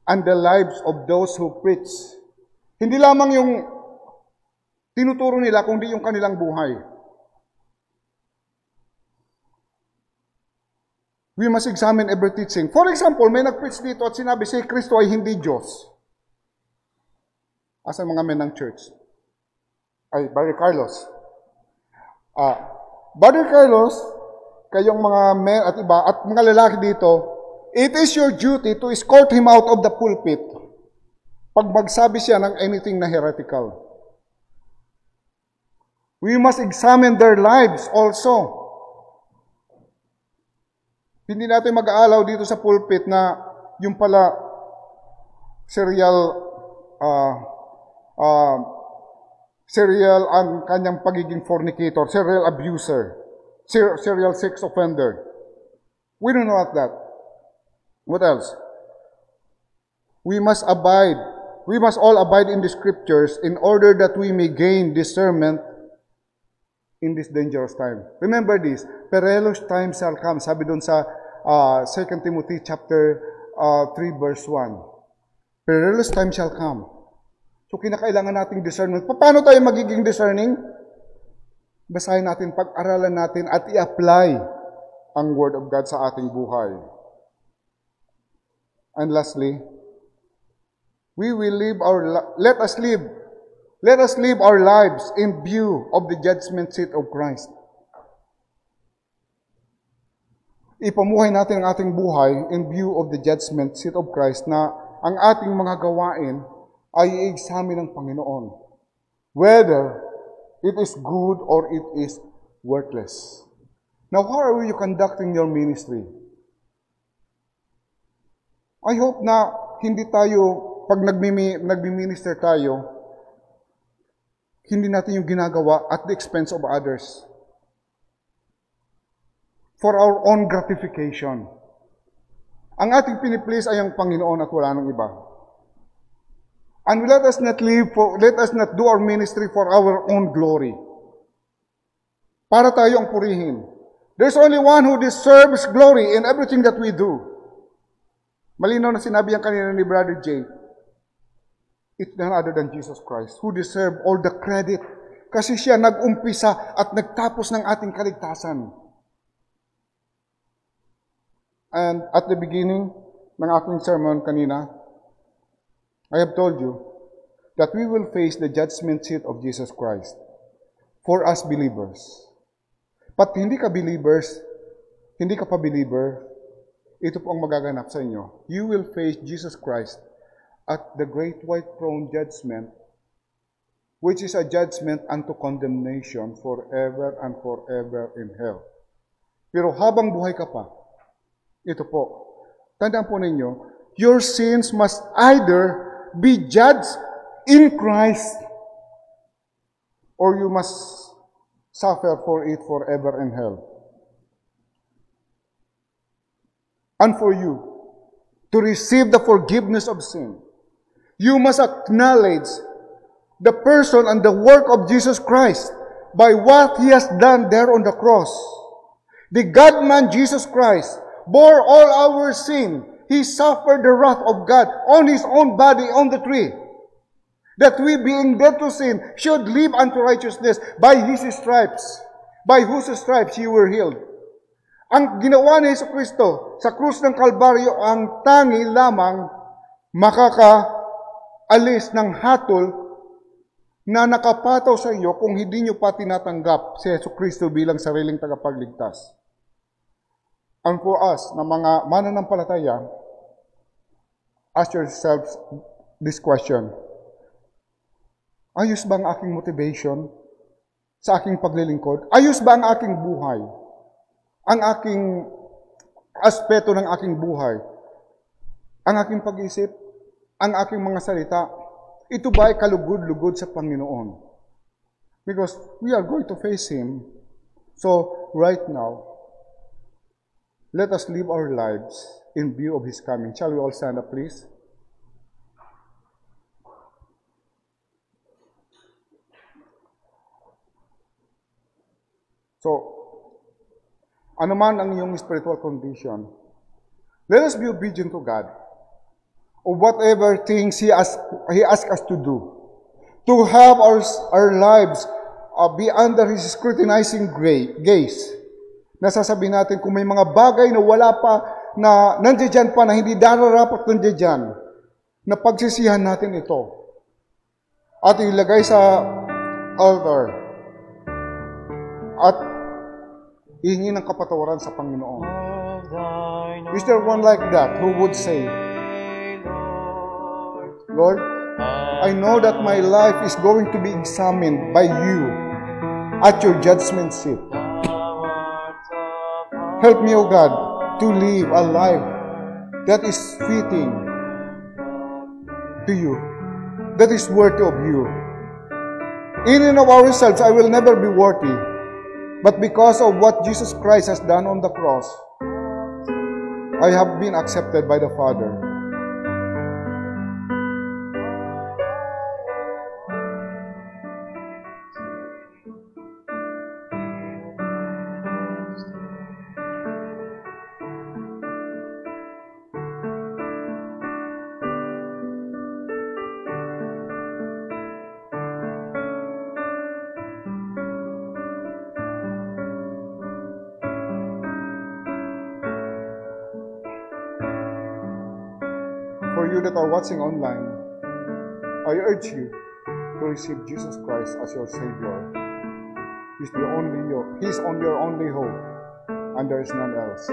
and the lives of those who preach. Hindi lamang yung tinuturo nila, kundi yung kanilang buhay. We must examine every teaching. For example, may nag-preach dito at sinabi si Kristo ay hindi Diyos. Asan mga men ng church? Ay, Brother Carlos. Brother Carlos, kayong mga men at iba, at mga lalaki dito, it is your duty to escort him out of the pulpit pag magsabi siya ng anything na heretical. We must examine their lives also. Hindi natin mag-aalaw dito sa pulpit na yung pala serial ang kanyang pagiging fornicator, serial abuser, serial sex offender. We don't know what that. What else? We must all abide in the scriptures in order that we may gain discernment in this dangerous time. Remember this, perilous times shall come. Sabi doon sa 2 Timothy chapter 3 verse 1. Perilous times shall come. So kinakailangan nating discernment. Paano tayo magiging discerning? Basahin natin, pag-aralan natin at i-apply ang Word of God sa ating buhay. And lastly, let us live our lives in view of the judgment seat of Christ. Ipamuhay natin ang ating buhay in view of the judgment seat of Christ na ang ating mga gawain ay i-examine ng Panginoon. Whether it is good or it is worthless. Now, how are you conducting your ministry? I hope na hindi tayo, pag nagmi-minister tayo, hindi natin yung ginagawa at the expense of others. For our own gratification. Ang ating piniplease ay ang Panginoon at wala nang iba. And let us not do our ministry for our own glory. para tayo ang purihin. There's only one who deserves glory in everything that we do. Malinaw na sinabi yan kanina ni Brother Jay. It's none other than Jesus Christ who deserves all the credit. Kasi siya nag-umpisa at nagtapos ng ating kaligtasan. And at the beginning ng aking sermon kanina, I have told you that we will face the judgment seat of Jesus Christ for us believers. But hindi ka pa believer, ito po ang magaganap sa inyo. You will face Jesus Christ at the great white throne judgment, which is a judgment unto condemnation forever and forever in hell. Pero habang buhay ka pa, ito po, tandaan po ninyo, your sins must either be judged in Christ or you must suffer for it forever in hell. And for you to receive the forgiveness of sin, you must acknowledge the person and the work of Jesus Christ by what He has done there on the cross. The God-man Jesus Christ bore all our sin. He suffered the wrath of God on His own body on the tree. That we, being dead to sin, should live unto righteousness by His stripes. By whose stripes you were healed. Ang ginawa ni Jesucristo sa krus ng Kalbaryo ang tangi lamang makakaalis ng hatol na nakapataw sa inyo kung hindi nyo pa tinatanggap si Jesucristo bilang sariling tagapagligtas. And for us, na mga mananampalataya, ask yourselves this question. Ayos ba ang aking motivation sa aking paglilingkod? Ayos ba ang aking buhay? Ang aking aspeto ng aking buhay? Ang aking pag-isip? Ang aking mga salita? Ito ba ay kalugod-lugod sa Panginoon? Because we are going to face Him. So, right now, let us live our lives in view of His coming. Shall we all stand up, please? So, ano man ang iyong spiritual condition, let us be obedient to God of whatever things He asks us to do. To have our lives be under His scrutinizing gaze. Nasasabihin natin kung may mga bagay na wala pa, na nandiyan pa, na hindi dararapat nandiyan, na pagsisihan natin ito. At ilagay sa altar. At ihingi ng kapatawaran sa Panginoon. Is there one like that who would say, Lord, I know that my life is going to be examined by you at your judgment seat. Help me, O God, to live a life that is fitting to you, that is worthy of you. In and of ourselves, I will never be worthy. But because of what Jesus Christ has done on the cross, I have been accepted by the Father. For you that are watching online, I urge you to receive Jesus Christ as your Savior. He's on your only hope, and there is none else.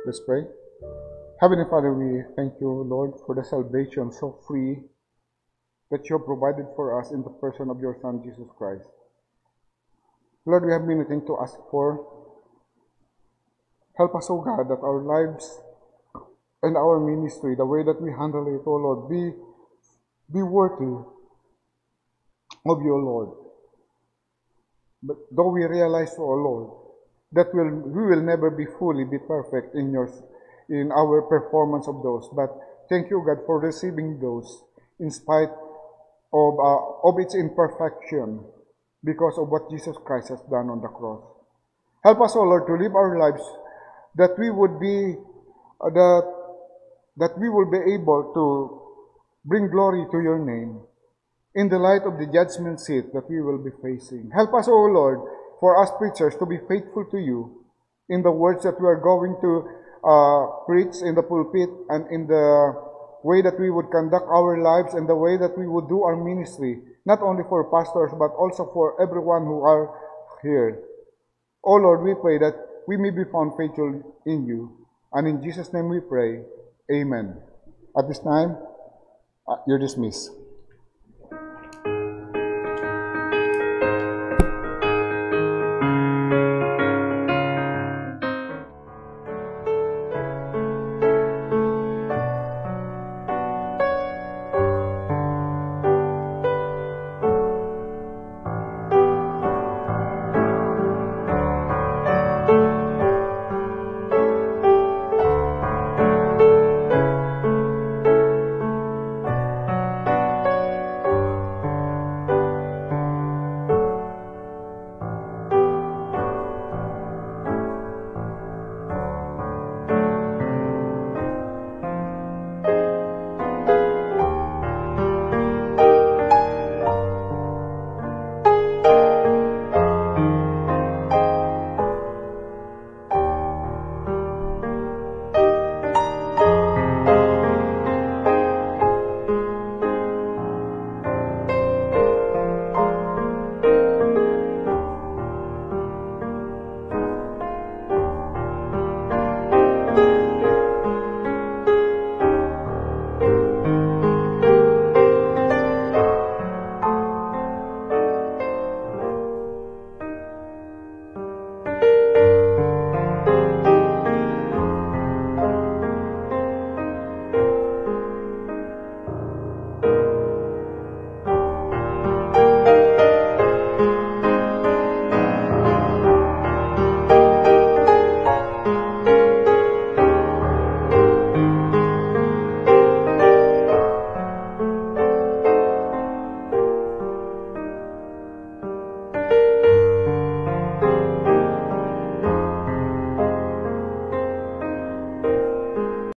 Let's pray. Heavenly Father, we thank you, Lord, for the salvation so free that you have provided for us in the person of your Son, Jesus Christ. Lord, we have many things to ask for. Help us, O God, that our lives and our ministry, the way that we handle it, O Lord, be worthy of you, Lord. But though we realize, O Lord, that we will never be perfect in our performance of those. But thank you, God, for receiving those in spite of its imperfection because of what Jesus Christ has done on the cross. Help us, O Lord, to live our lives that we would be that we will be able to bring glory to your name in the light of the judgment seat that we will be facing. Help us, O Lord, for us preachers to be faithful to you in the words that we are going to preach in the pulpit and in the way that we would conduct our lives and the way that we would do our ministry, not only for pastors but also for everyone who are here. O Lord, we pray that we may be found faithful in you. And in Jesus' name we pray. Amen. At this time, you're dismissed.